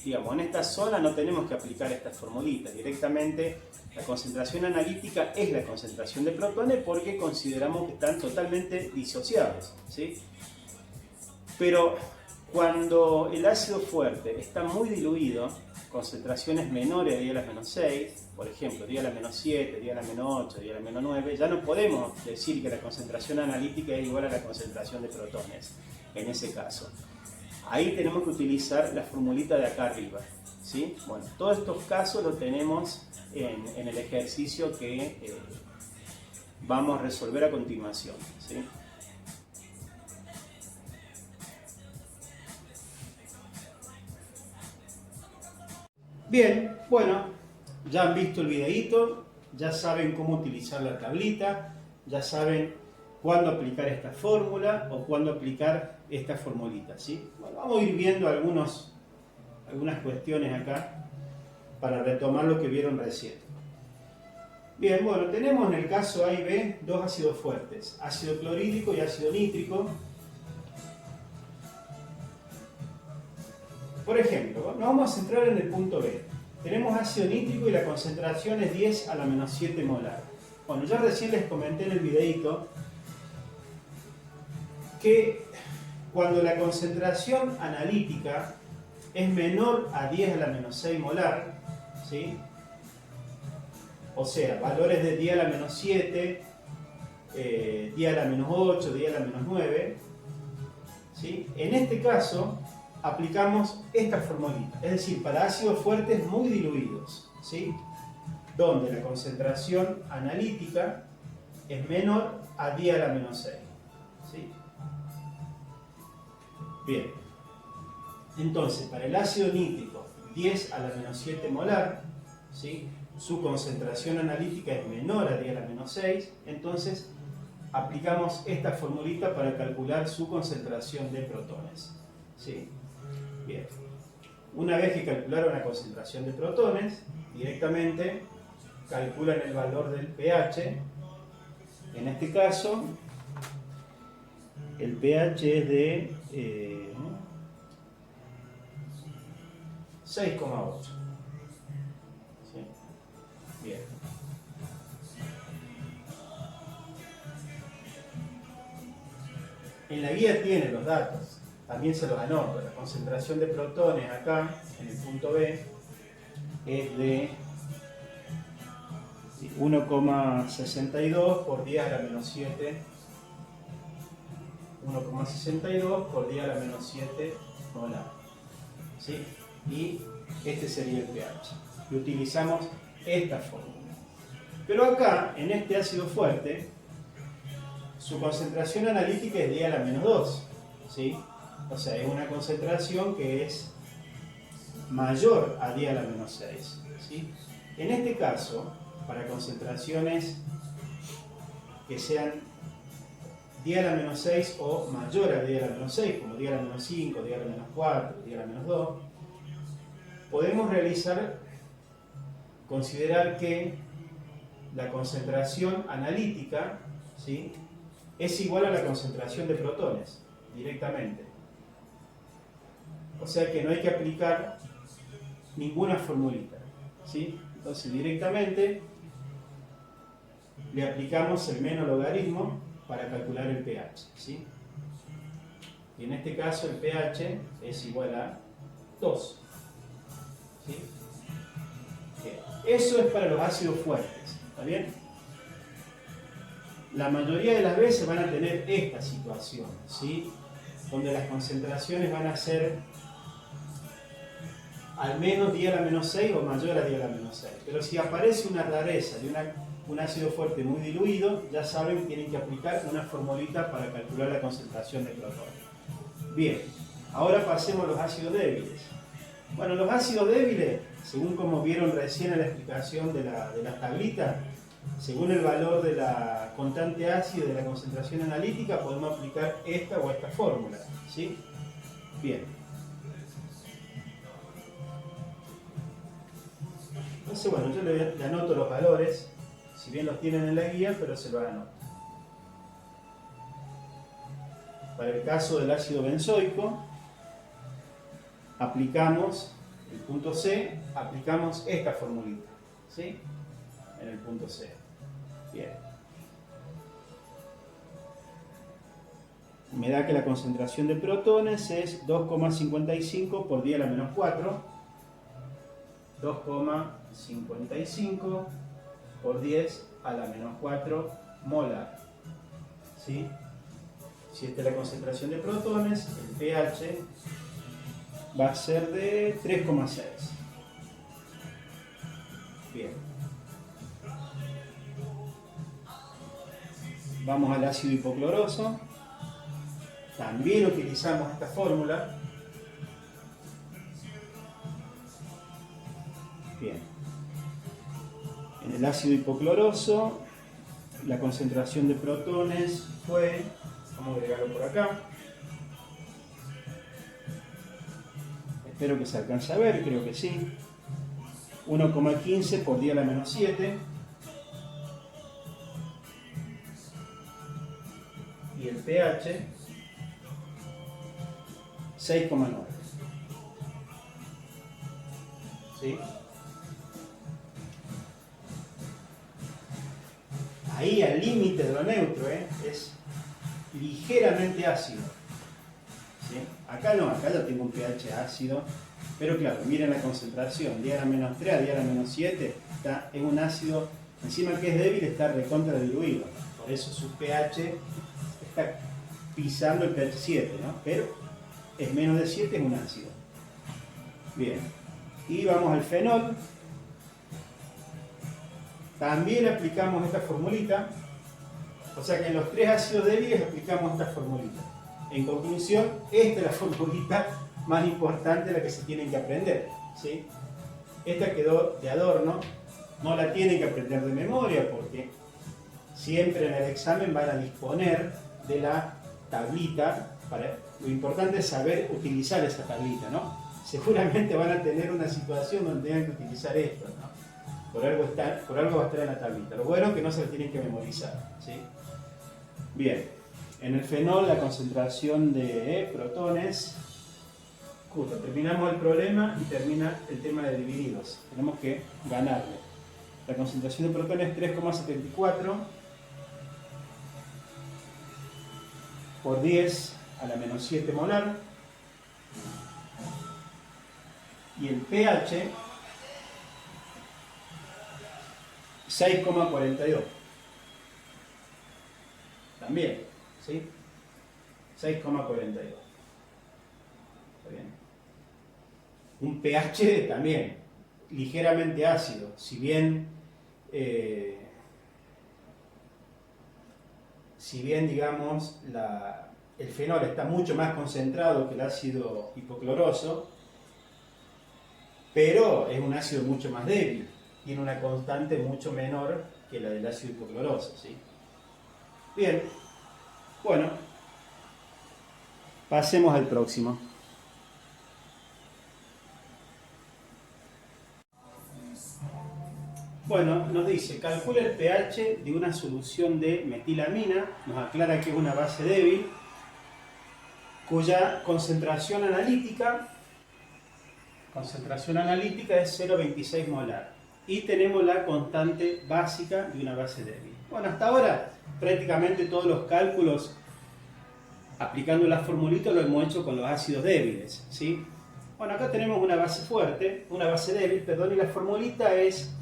Digamos, en esta zona no tenemos que aplicar estas formulitas, directamente la concentración analítica es la concentración de protones porque consideramos que están totalmente disociados, ¿sí? Pero cuando el ácido fuerte está muy diluido, concentraciones menores a 10 a la menos 6, por ejemplo 10 a la menos 7, 10 a la menos 8, 10 a la menos 9, ya no podemos decir que la concentración analítica es igual a la concentración de protones en ese caso. Ahí tenemos que utilizar la formulita de acá arriba, ¿sí? Bueno, todos estos casos los tenemos en el ejercicio que vamos a resolver a continuación, ¿sí? Bien, bueno, ya han visto el videíto, ya saben cómo utilizar la tablita, ya saben cuándo aplicar esta fórmula o cuándo aplicar esta formulita, ¿sí? Bueno, vamos a ir viendo algunas cuestiones acá para retomar lo que vieron recién. Bien, bueno, tenemos en el caso A y B dos ácidos fuertes, ácido clorhídrico y ácido nítrico. Por ejemplo, nos vamos a centrar en el punto B. Tenemos ácido nítrico y la concentración es 10 a la menos 7 molar. Bueno, yo recién les comenté en el videito que cuando la concentración analítica es menor a 10 a la menos 6 molar, ¿sí? O sea, valores de 10 a la menos 7, 10 a la menos 8, 10 a la menos 9, ¿sí? En este caso aplicamos esta formulita, es decir, para ácidos fuertes muy diluidos, ¿sí? Donde la concentración analítica es menor a 10 a la menos 6, ¿sí? Bien, entonces para el ácido nítrico 10 a la menos 7 molar, ¿sí? Su concentración analítica es menor a 10 a la menos 6, entonces aplicamos esta formulita para calcular su concentración de protones, ¿sí? Bien, una vez que calcularon la concentración de protones, directamente calculan el valor del pH. En este caso, el pH es de 6,8. ¿Sí? Bien. En la guía tiene los datos, también se los anoto. La concentración de protones acá, en el punto B, es de 1,62 por 10 a la menos 7. 1,62 por 10 a la menos 7 molar. ¿Sí? Y este sería el pH. Y utilizamos esta fórmula. Pero acá, en este ácido fuerte, su concentración analítica es 10 a la menos 2. ¿Sí? O sea, es una concentración que es mayor a 10 a la menos 6. ¿Sí? En este caso, para concentraciones que sean 10 a la menos 6 o mayor a 10 a la menos 6, como 10 a la menos 5, 10 a la menos 4, 10 a la menos 2, podemos considerar que la concentración analítica, ¿sí?, es igual a la concentración de protones, directamente. O sea que no hay que aplicar ninguna formulita, ¿sí? Entonces directamente le aplicamos el menos logaritmo para calcular el pH, ¿sí? Y en este caso el pH es igual a 2. ¿Sí? Bien. Eso es para los ácidos fuertes, ¿está bien? La mayoría de las veces van a tener esta situación, ¿sí?, donde las concentraciones van a ser al menos 10 a la menos 6 o mayor a 10 a la menos 6. Pero si aparece una rareza de un ácido fuerte muy diluido, ya saben que tienen que aplicar una formulita para calcular la concentración de protones. Bien, ahora pasemos a los ácidos débiles. Bueno, los ácidos débiles, según como vieron recién en la explicación de las tablitas, según el valor de la constante ácido de la concentración analítica, podemos aplicar esta o esta fórmula, ¿sí? Bien. Entonces, bueno, yo le anoto los valores, si bien los tienen en la guía, pero se los anoto. Para el caso del ácido benzoico, aplicamos el punto C, aplicamos esta formulita, ¿sí?, en el punto C. Bien. Me da que la concentración de protones es 2,55 por 10 a la menos 4. 2,55 por 10 a la menos 4 molar. ¿Sí? Si esta es la concentración de protones, el pH va a ser de 3,6. Bien. Vamos al ácido hipocloroso. También utilizamos esta fórmula. Bien. En el ácido hipocloroso, la concentración de protones fue, vamos a agregarlo por acá. Espero que se alcance a ver, creo que sí. 1,15 por 10 a la menos 7. Y el pH 6,9. ¿Sí? ahí al límite de lo neutro, es ligeramente ácido. ¿Sí? Acá no, acá ya tengo un pH ácido, pero claro, miren la concentración, diara -3 a diara -7, es un ácido, encima que es débil, está recontra diluido, por eso su pH está pisando el pH 7, ¿no? Pero es menos de 7, es un ácido. Bien, y vamos al fenol. También aplicamos esta formulita, o sea que en los tres ácidos débiles aplicamos esta formulita. En conclusión, esta es la formulita más importante, la que se tienen que aprender, ¿sí? Esta quedó de adorno, no la tienen que aprender de memoria porque siempre en el examen van a disponer de la tablita. Lo importante es saber utilizar esa tablita, ¿no? Seguramente van a tener una situación donde tengan que utilizar esto, ¿no? Por algo va a estar en la tablita. Lo bueno es que no se lo tienen que memorizar, ¿sí? Bien, en el fenol la concentración de protones, justo terminamos el problema y termina el tema de divididos. Tenemos que ganarle. La concentración de protones es 3,74 por 10 a la menos 7 molar. Y el pH 6,42. También, ¿sí? 6,42. ¿Está bien? Un pH también ligeramente ácido, si bien digamos el fenol está mucho más concentrado que el ácido hipocloroso, pero es un ácido mucho más débil, tiene una constante mucho menor que la del ácido hipocloroso, ¿sí? Bien, bueno, pasemos al próximo. Bueno, nos dice, calcula el pH de una solución de metilamina, nos aclara que es una base débil, cuya concentración analítica es 0,26 molar. Y tenemos la constante básica de una base débil. Bueno, hasta ahora prácticamente todos los cálculos aplicando la formulita lo hemos hecho con los ácidos débiles, ¿sí? Bueno, acá tenemos una base débil, perdón, y la formulita es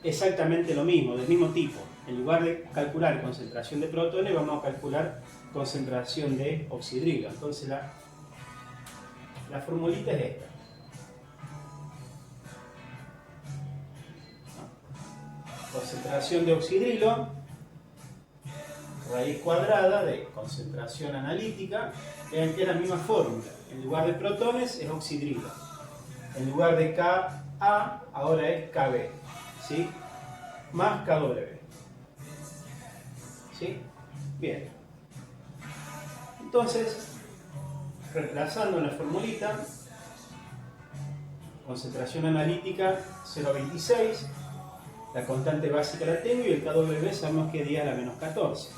exactamente lo mismo, del mismo tipo. En lugar de calcular concentración de protones, vamos a calcular concentración de oxidrilo. Entonces la formulita es esta. Concentración de oxidrilo, raíz cuadrada de concentración analítica. Vean que es la misma fórmula. En lugar de protones es oxidrilo. En lugar de Ka, ahora es Kb, ¿sí? Más Kw. ¿Sí? Bien. Entonces, reemplazando la formulita, concentración analítica 0,26, la constante básica la tengo y el Kw sabemos que es 10 a la menos 14.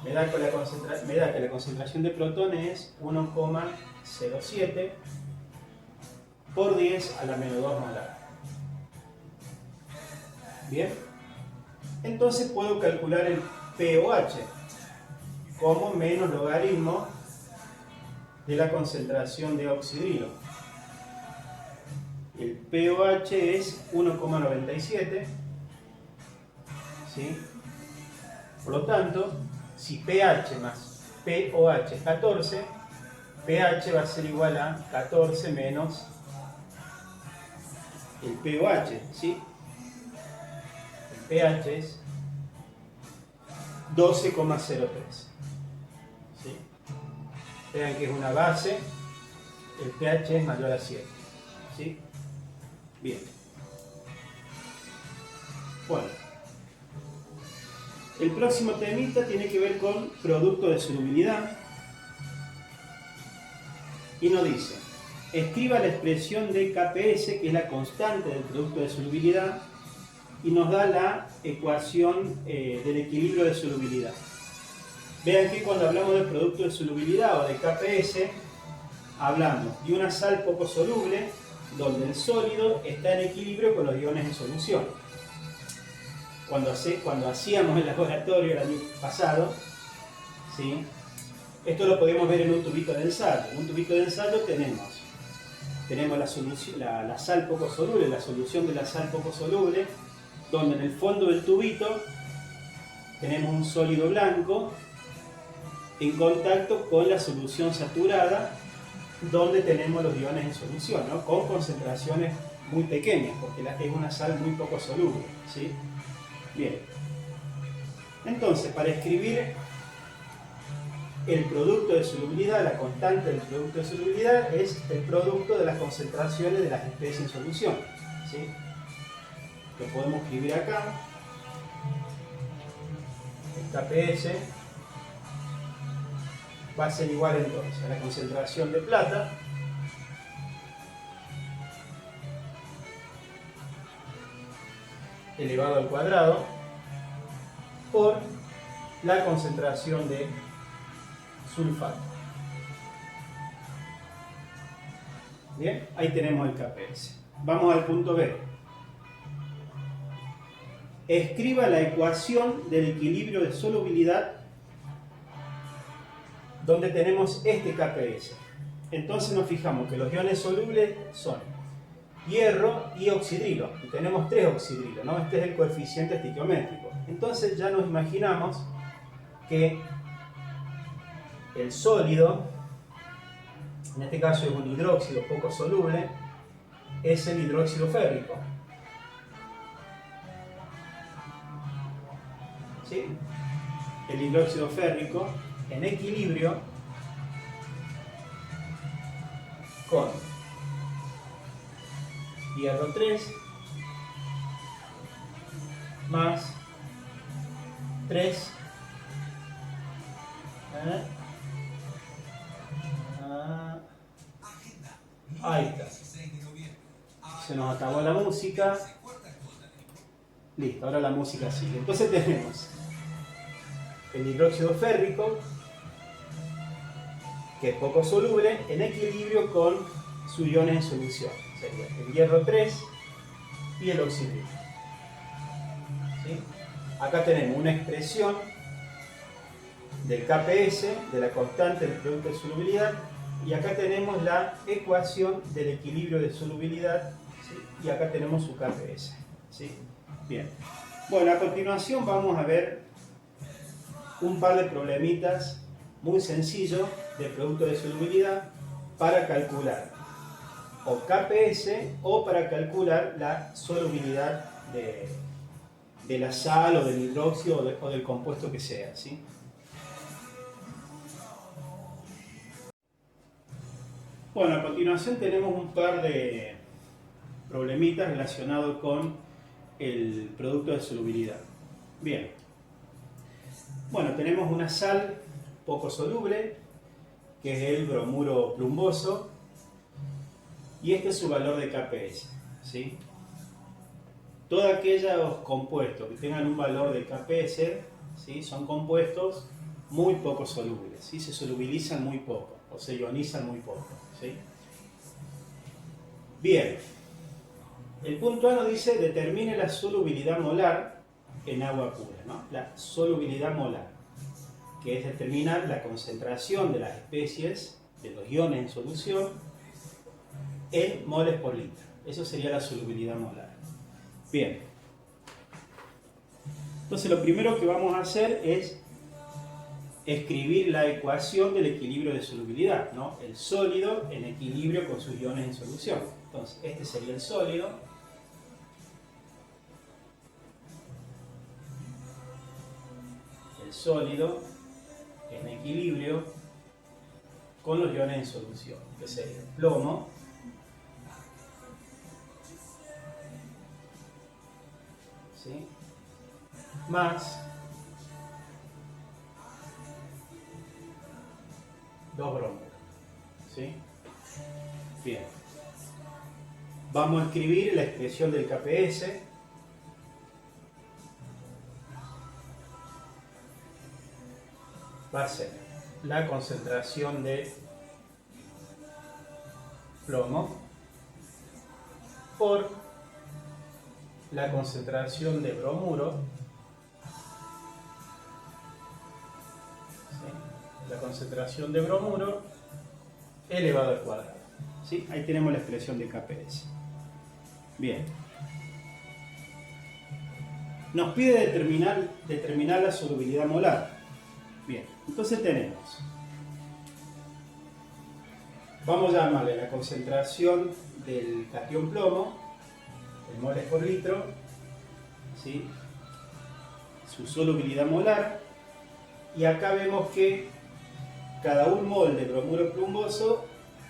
Me da que la concentración de protones es 1,07 por 10 a la menos 2 molar. Bien, entonces puedo calcular el pOH como menos logaritmo de la concentración de oxidrilo. El pOH es 1,97, ¿sí? Por lo tanto, si pH más pOH es 14, pH va a ser igual a 14 menos el pOH, ¿sí? El pH es 12,03, ¿sí? Vean que es una base, el pH es mayor a 7, ¿sí? Bien. Bueno, el próximo temita tiene que ver con producto de solubilidad y nos dice, escriba la expresión de KPS, que es la constante del producto de solubilidad, y nos da la ecuación del equilibrio de solubilidad. Vean que cuando hablamos del producto de solubilidad o de KPS, hablamos de una sal poco soluble, donde el sólido está en equilibrio con los iones en solución. cuando hacíamos el laboratorio el año pasado, ¿sí? Esto lo podemos ver en un tubito de ensayo. En un tubito de ensayo tenemos la sal poco soluble, la solución de la sal poco soluble, donde en el fondo del tubito tenemos un sólido blanco en contacto con la solución saturada, donde tenemos los iones en solución, ¿no? Con concentraciones muy pequeñas, porque es una sal muy poco soluble, ¿sí? Bien. Entonces, para escribir el producto de solubilidad, la constante del producto de solubilidad es el producto de las concentraciones de las especies en solución, ¿sí? Lo podemos escribir acá. El KPS va a ser igual entonces a la concentración de plata elevado al cuadrado por la concentración de sulfato. Bien, ahí tenemos el KPS. Vamos al punto B. Escriba la ecuación del equilibrio de solubilidad donde tenemos este KPS. Entonces nos fijamos que los iones solubles son hierro y oxidrilo. Y tenemos 3 oxidrilos, ¿no? Este es el coeficiente estequiométrico. Entonces ya nos imaginamos que el sólido, en este caso es un hidróxido poco soluble, es el hidróxido férrico. ¿Sí? El hidróxido férrico en equilibrio con hierro 3 más 3 ahí está. Se nos acabó la música. Listo, ahora la música sigue. Entonces tenemos el hidróxido férrico, que es poco soluble, en equilibrio con sus iones en solución. Sería el hierro 3 y el oxidrilo. ¿Sí? Acá tenemos una expresión del KPS, de la constante del producto de solubilidad, y acá tenemos la ecuación del equilibrio de solubilidad, ¿sí? Y acá tenemos su KPS. ¿Sí? Bien. Bueno, a continuación vamos a ver un par de problemitas muy sencillos de producto de solubilidad para calcular o KPS o para calcular la solubilidad de la sal o del hidróxido o del compuesto que sea, ¿sí? Bueno, a continuación tenemos un par de problemitas relacionados con el producto de solubilidad. Bien. Bueno, tenemos una sal poco soluble, que es el bromuro plumboso, y este es su valor de KPS, ¿sí? Todos aquellos compuestos que tengan un valor de KPS, ¿sí? Son compuestos muy poco solubles, ¿sí? Se solubilizan muy poco o se ionizan muy poco, ¿sí? Bien, el punto A nos dice determine la solubilidad molar en agua pura, ¿no? La solubilidad molar, que es determinar la concentración de las especies, de los iones en solución, en moles por litro. Eso sería la solubilidad molar. Bien. Entonces lo primero que vamos a hacer es escribir la ecuación del equilibrio de solubilidad, ¿no? El sólido en equilibrio con sus iones en solución. Entonces, este sería el sólido. El sólido en equilibrio con los iones en solución, que sería el plomo, ¿sí? Más 2 bromos, ¿sí? Bien. Vamos a escribir la expresión del KPS. Va a ser la concentración de plomo por la concentración de bromuro, ¿sí? La concentración de bromuro elevado al cuadrado. ¿Sí? Ahí tenemos la expresión de KPS. Bien. Nos pide determinar la solubilidad molar. Bien, entonces tenemos, vamos a llamarle la concentración del catión plomo, en moles por litro, ¿sí? Su solubilidad molar, y acá vemos que cada un mol de bromuro plumboso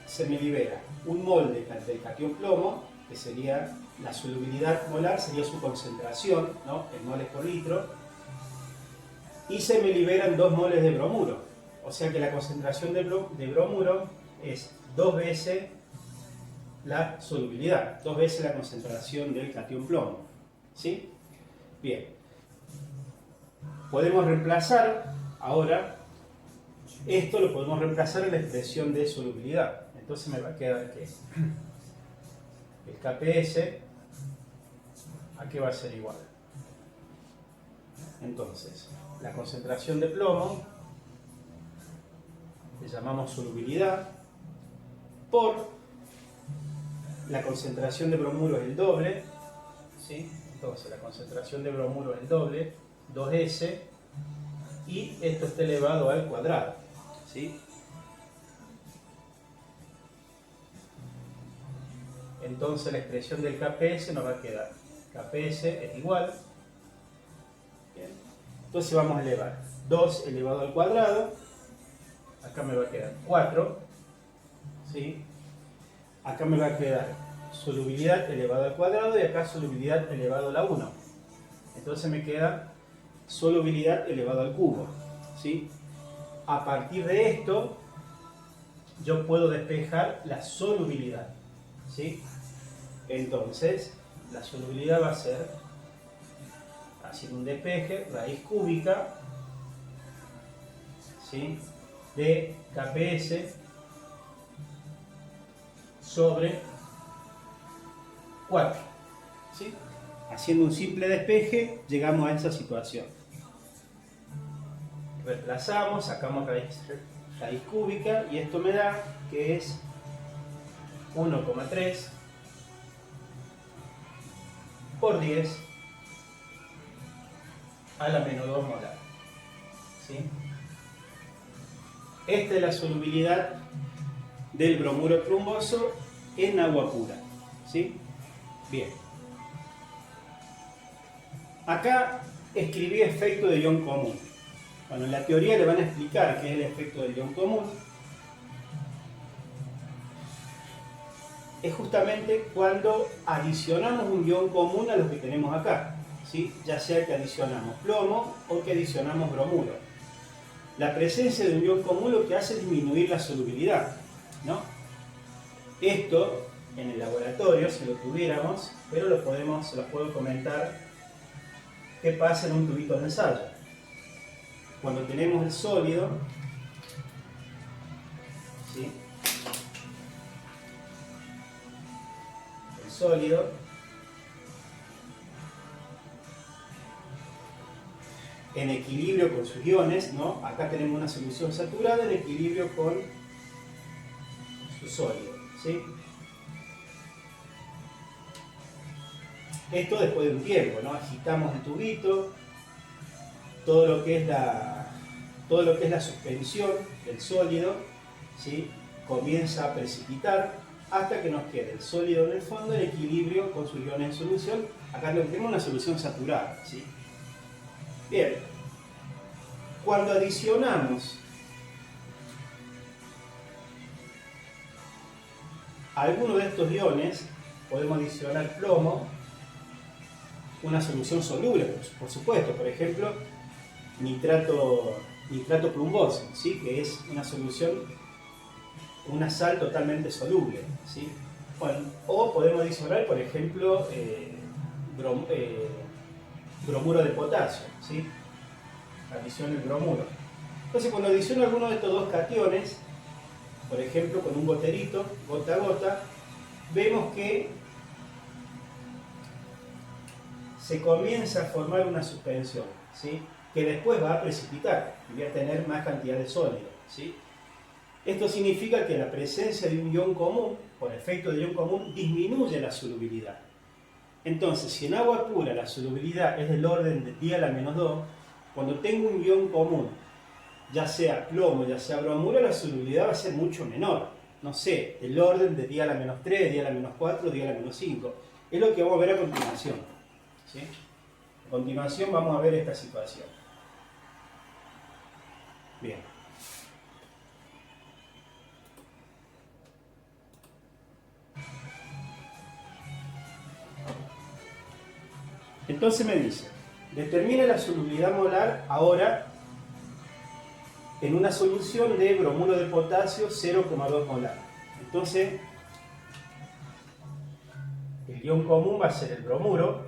se me libera un mol del catión plomo, que sería la solubilidad molar, sería su concentración, ¿no? En moles por litro, y se me liberan 2 moles de bromuro. O sea que la concentración de bromuro es 2 veces la solubilidad, 2 veces la concentración del catión plomo. ¿Sí? Bien. Podemos reemplazar ahora, esto lo podemos reemplazar en la expresión de solubilidad. Entonces me va a quedar que el KPS, ¿a qué va a ser igual? Entonces, la concentración de plomo, le llamamos solubilidad, por la concentración de bromuro es el doble, ¿sí? Entonces la concentración de bromuro es el doble, 2S, y esto está elevado al cuadrado, ¿sí? Entonces la expresión del KPS nos va a quedar, KPS es igual, bien. Entonces vamos a elevar 2 elevado al cuadrado, acá me va a quedar 4, ¿sí? Acá me va a quedar solubilidad elevado al cuadrado y acá solubilidad elevado a la 1. Entonces me queda solubilidad elevado al cubo, ¿sí? A partir de esto yo puedo despejar la solubilidad, ¿sí? Entonces la solubilidad va a ser, haciendo un despeje, raíz cúbica, ¿sí? De KPS sobre 4, ¿sí? Haciendo un simple despeje llegamos a esa situación. Reemplazamos, sacamos raíz cúbica y esto me da que es 1,3 por 10 a la menos 2 molar, ¿sí? Esta es la solubilidad del bromuro plumboso en agua pura, ¿sí? Bien. Acá escribí efecto de ion común. Bueno, en la teoría le van a explicar qué es el efecto del ion común. Es justamente cuando adicionamos un ion común a los que tenemos acá, ¿sí? Ya sea que adicionamos plomo o que adicionamos bromuro. La presencia de un ion común lo que hace es disminuir la solubilidad, ¿no? Esto en el laboratorio, si lo tuviéramos, pero se los puedo comentar qué pasa en un tubito de ensayo. Cuando tenemos el sólido, ¿sí? El sólido en equilibrio con sus iones, ¿no? Acá tenemos una solución saturada en equilibrio con su sólido, ¿sí? Esto después de un tiempo, ¿no? Agitamos el tubito, todo lo que es la suspensión del sólido, ¿sí? Comienza a precipitar hasta que nos quede el sólido en el fondo en equilibrio con sus iones en solución. Acá tenemos una solución saturada, ¿sí? Bien, cuando adicionamos alguno de estos iones, podemos adicionar plomo, una solución soluble, por supuesto, por ejemplo, nitrato plumboso, ¿sí? Que es una solución, una sal totalmente soluble, ¿sí? Bueno, o podemos adicionar, por ejemplo, bromuro de potasio, ¿sí? Adición el bromuro. Entonces, cuando adiciono alguno de estos dos cationes, por ejemplo, con un goterito, gota a gota, vemos que se comienza a formar una suspensión, ¿sí? Que después va a precipitar y voy a tener más cantidad de sólido, ¿sí? Esto significa que la presencia de un ion común, por efecto de ion común, disminuye la solubilidad. Entonces, si en agua pura la solubilidad es del orden de 10 a la menos 2, cuando tengo un ion común, ya sea plomo, ya sea bromuro, la solubilidad va a ser mucho menor. No sé, del orden de 10 a la menos 3, 10 a la menos 4, 10 a la menos 5. Es lo que vamos a ver a continuación, ¿sí? A continuación vamos a ver esta situación. Bien. Entonces me dice, determina la solubilidad molar ahora en una solución de bromuro de potasio 0,2 molar. Entonces, el ion común va a ser el bromuro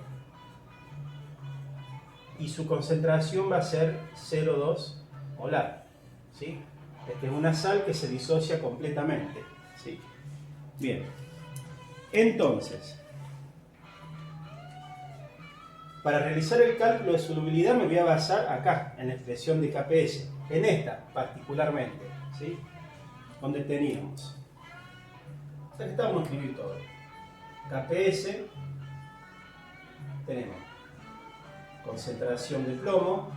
y su concentración va a ser 0,2 molar, ¿sí? Esta es una sal que se disocia completamente, ¿sí? Bien, entonces, para realizar el cálculo de solubilidad me voy a basar acá, en la expresión de KPS, en esta particularmente, ¿sí? Donde teníamos, hasta que vamos a escribir todo, KPS, tenemos concentración de plomo,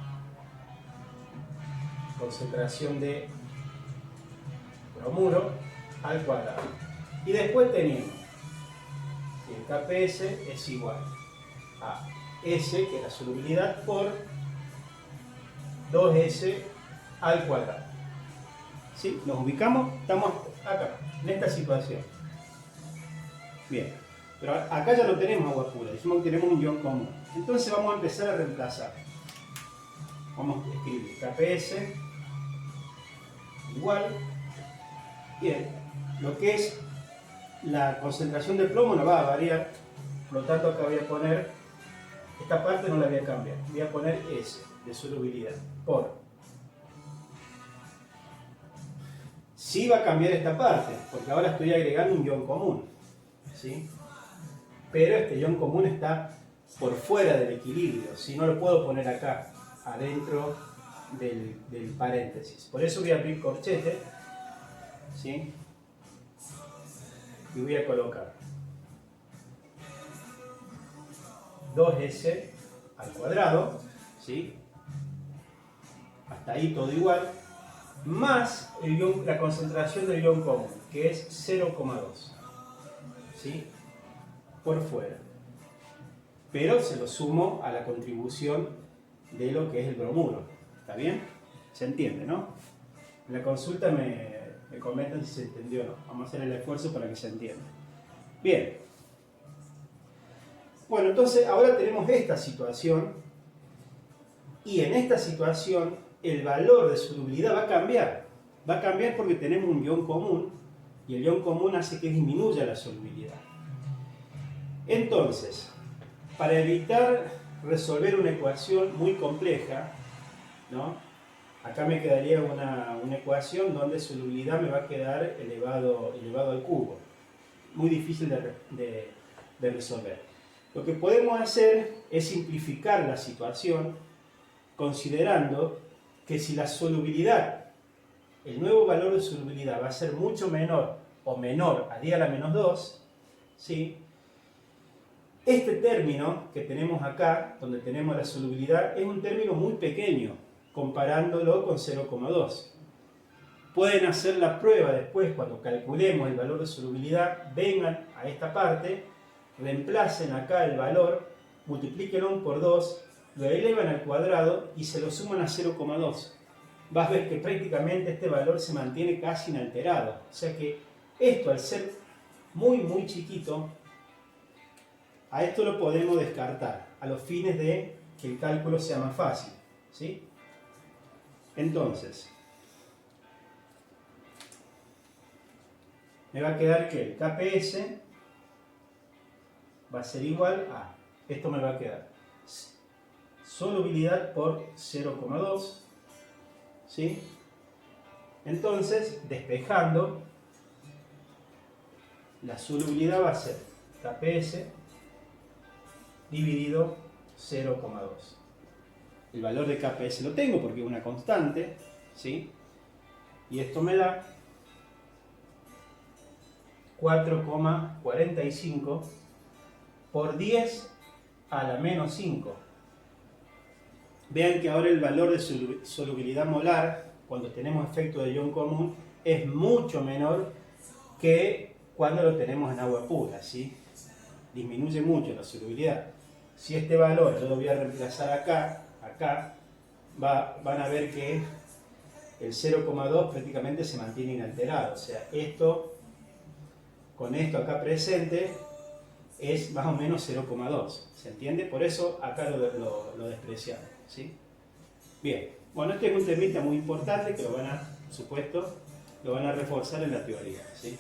concentración de bromuro al cuadrado. Y después tenemos que el KPS es igual a S, que es la solubilidad, por 2S al cuadrado. ¿Sí? Nos ubicamos, estamos acá, en esta situación. Bien, pero acá ya no tenemos agua pura, decimos que tenemos un ion común. Entonces vamos a empezar a reemplazar. Vamos a escribir KPS igual. Bien, lo que es la concentración de plomo no va a variar, por lo tanto acá voy a poner, esta parte no la voy a cambiar, voy a poner S de solubilidad por. Sí va a cambiar esta parte, porque ahora estoy agregando un ion común, ¿sí? Pero este ion común está por fuera del equilibrio, si no lo puedo poner acá, adentro del paréntesis. Por eso voy a abrir corchete, ¿sí? Y voy a colocar 2S al cuadrado, ¿sí? Hasta ahí todo igual, más la concentración del ion común, que es 0,2, ¿sí? Por fuera. Pero se lo sumo a la contribución de lo que es el bromuro. ¿Está bien? Se entiende, ¿no? En la consulta me comentan si se entendió o no. Vamos a hacer el esfuerzo para que se entienda. Bien. Bueno, entonces ahora tenemos esta situación y en esta situación el valor de solubilidad va a cambiar. Va a cambiar porque tenemos un ion común y el ion común hace que disminuya la solubilidad. Entonces, para evitar resolver una ecuación muy compleja, ¿no? Acá me quedaría una ecuación donde solubilidad me va a quedar elevado al cubo. Muy difícil de resolver. Lo que podemos hacer es simplificar la situación considerando que si la solubilidad, el nuevo valor de solubilidad va a ser mucho menor o menor a 10 a la menos 2, ¿sí? Este término que tenemos acá, donde tenemos la solubilidad, es un término muy pequeño, comparándolo con 0,2. Pueden hacer la prueba después, cuando calculemos el valor de solubilidad, vengan a esta parte, reemplacen acá el valor, multiplíquenlo por 2, lo elevan al cuadrado y se lo suman a 0,2. Vas a ver que prácticamente este valor se mantiene casi inalterado. O sea que esto, al ser muy chiquito, a esto lo podemos descartar, a los fines de que el cálculo sea más fácil, ¿sí? Entonces, me va a quedar que el KPS va a ser igual a, esto me va a quedar, solubilidad por 0,2, ¿sí? Entonces, despejando, la solubilidad va a ser KPS dividido 0,2. El valor de Kps lo tengo porque es una constante, ¿sí? Y esto me da 4,45 por 10 a la menos 5. Vean que ahora el valor de solubilidad molar, cuando tenemos efecto de ion común, es mucho menor que cuando lo tenemos en agua pura, ¿sí? Disminuye mucho la solubilidad. Si este valor yo lo voy a reemplazar acá, van a ver que el 0,2 prácticamente se mantiene inalterado. O sea, esto, con esto acá presente, es más o menos 0,2. ¿Se entiende? Por eso acá lo despreciamos, ¿sí? Bien, bueno, este es un temita muy importante que lo van a, por supuesto, lo van a reforzar en la teoría, ¿sí?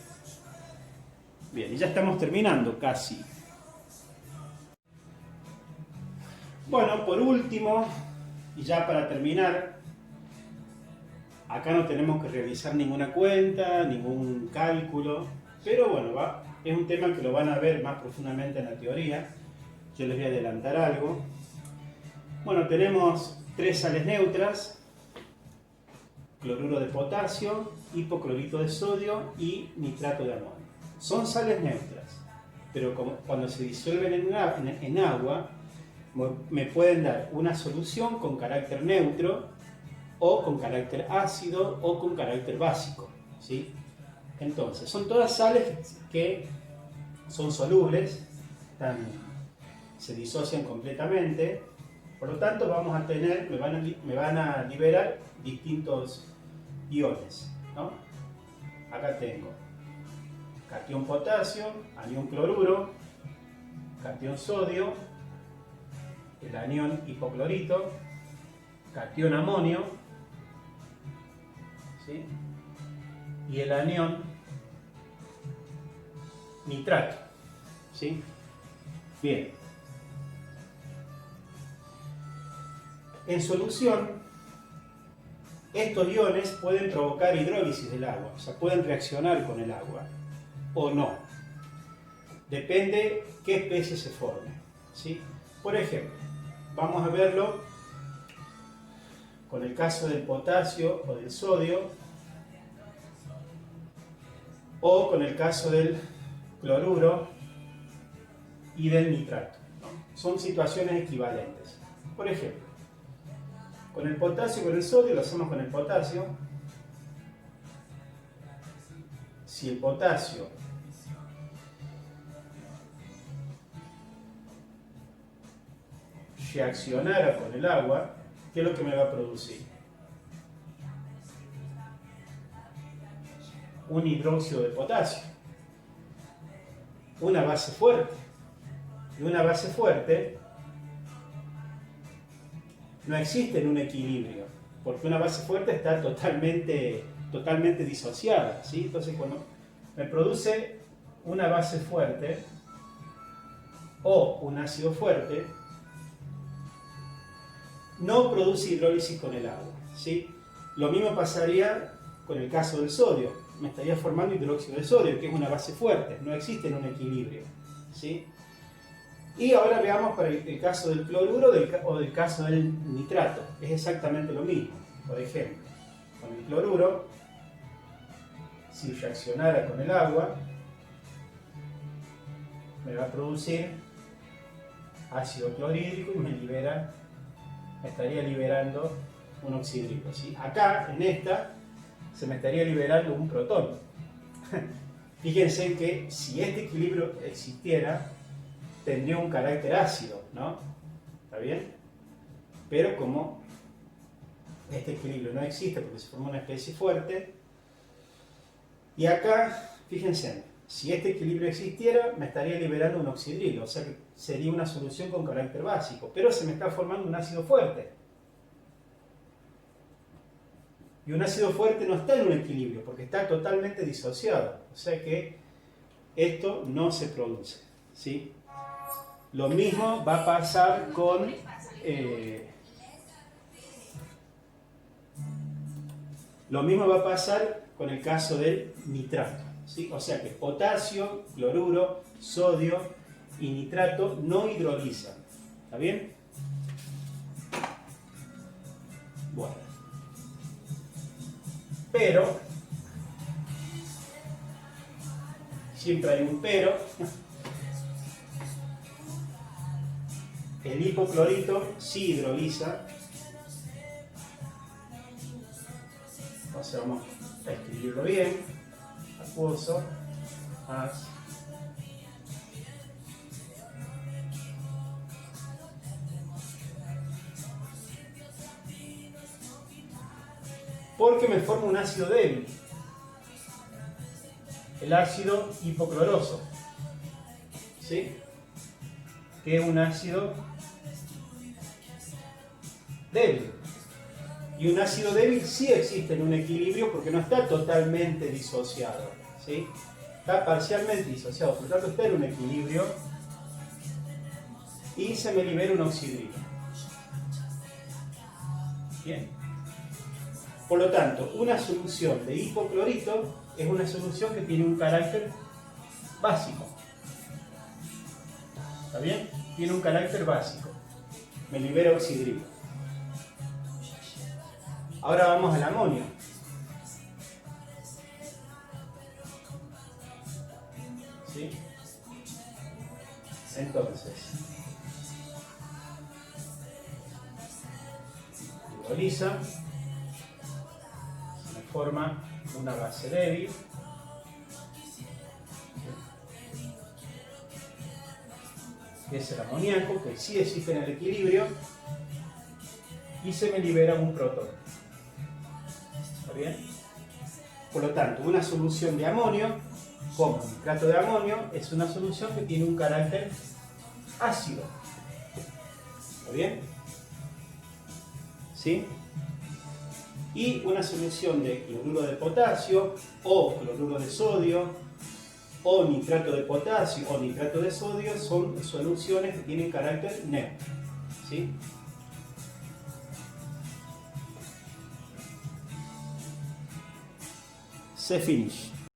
Bien, y ya estamos terminando casi. Bueno, por último, y ya para terminar, acá no tenemos que realizar ninguna cuenta, ningún cálculo, pero bueno, es un tema que lo van a ver más profundamente en la teoría. Yo les voy a adelantar algo. Bueno, tenemos 3 sales neutras: cloruro de potasio, hipoclorito de sodio y nitrato de amonio. Son sales neutras, pero cuando se disuelven en agua, me pueden dar una solución con carácter neutro, o con carácter ácido, o con carácter básico, ¿sí? Entonces, son todas sales que son solubles, se disocian completamente, por lo tanto vamos a tener, me van a liberar distintos iones, ¿no? Acá tengo catión potasio, anión cloruro, catión sodio, el anión hipoclorito, catión amonio, ¿sí? Y el anión nitrato, ¿sí? Bien. En solución, estos iones pueden provocar hidrólisis del agua, o sea, pueden reaccionar con el agua o no. Depende qué especie se forme, ¿sí? Por ejemplo, vamos a verlo con el caso del potasio o del sodio, o con el caso del cloruro y del nitrato, ¿no? Son situaciones equivalentes. Por ejemplo, con el potasio y con el sodio lo hacemos con el potasio. Si el potasio reaccionara con el agua, ¿qué es lo que me va a producir? Un hidróxido de potasio, una base fuerte. Y una base fuerte no existe en un equilibrio, porque una base fuerte está totalmente disociada, ¿sí? Entonces, cuando me produce una base fuerte o un ácido fuerte, no produce hidrólisis con el agua, ¿sí? Lo mismo pasaría con el caso del sodio. Me estaría formando hidróxido de sodio, que es una base fuerte, no existe en un equilibrio, ¿sí? Y ahora veamos para el caso del cloruro o del caso del nitrato. Es exactamente lo mismo. Por ejemplo, con el cloruro, si reaccionara con el agua, me va a producir ácido clorhídrico y me estaría liberando un oxidrilo, ¿sí? Acá, en esta, se me estaría liberando un protón. Fíjense que si este equilibrio existiera, tendría un carácter ácido, ¿no? ¿Está bien? Pero como este equilibrio no existe porque se forma una especie fuerte, y acá, fíjense, si este equilibrio existiera, me estaría liberando un oxidrilo, o sea que sería una solución con carácter básico, pero se me está formando un ácido fuerte. Y un ácido fuerte no está en un equilibrio porque está totalmente disociado, o sea que esto no se produce, ¿sí? Lo mismo va a pasar con el caso del nitrato, ¿sí? O sea que potasio, cloruro, sodio y nitrato no hidrolizan, ¿está bien? Bueno. Pero, siempre hay un pero, el hipoclorito sí hidroliza. Entonces vamos a escribirlo bien. Acuoso, as. Porque me forma un ácido débil, el ácido hipocloroso, ¿sí? Que es un ácido débil. Y un ácido débil sí existe en un equilibrio porque no está totalmente disociado, ¿sí? Está parcialmente disociado, por lo tanto está en un equilibrio y se me libera un oxidrilo. Bien. Por lo tanto, una solución de hipoclorito es una solución que tiene un carácter básico. ¿Está bien? Tiene un carácter básico. Me libera oxidrilo. Ahora vamos al amonio. ¿Sí? Entonces, hidroliza, se me forma una base débil. Que es el amoníaco, que sí existe en el equilibrio, y se me libera un protón. ¿Está bien? Por lo tanto, una solución de amonio, como nitrato de amonio, es una solución que tiene un carácter ácido. ¿Está bien? ¿Sí? Y una solución de cloruro de potasio, o cloruro de sodio, o nitrato de potasio, o nitrato de sodio, son soluciones que tienen carácter neutro. ¿Sí? Se finish.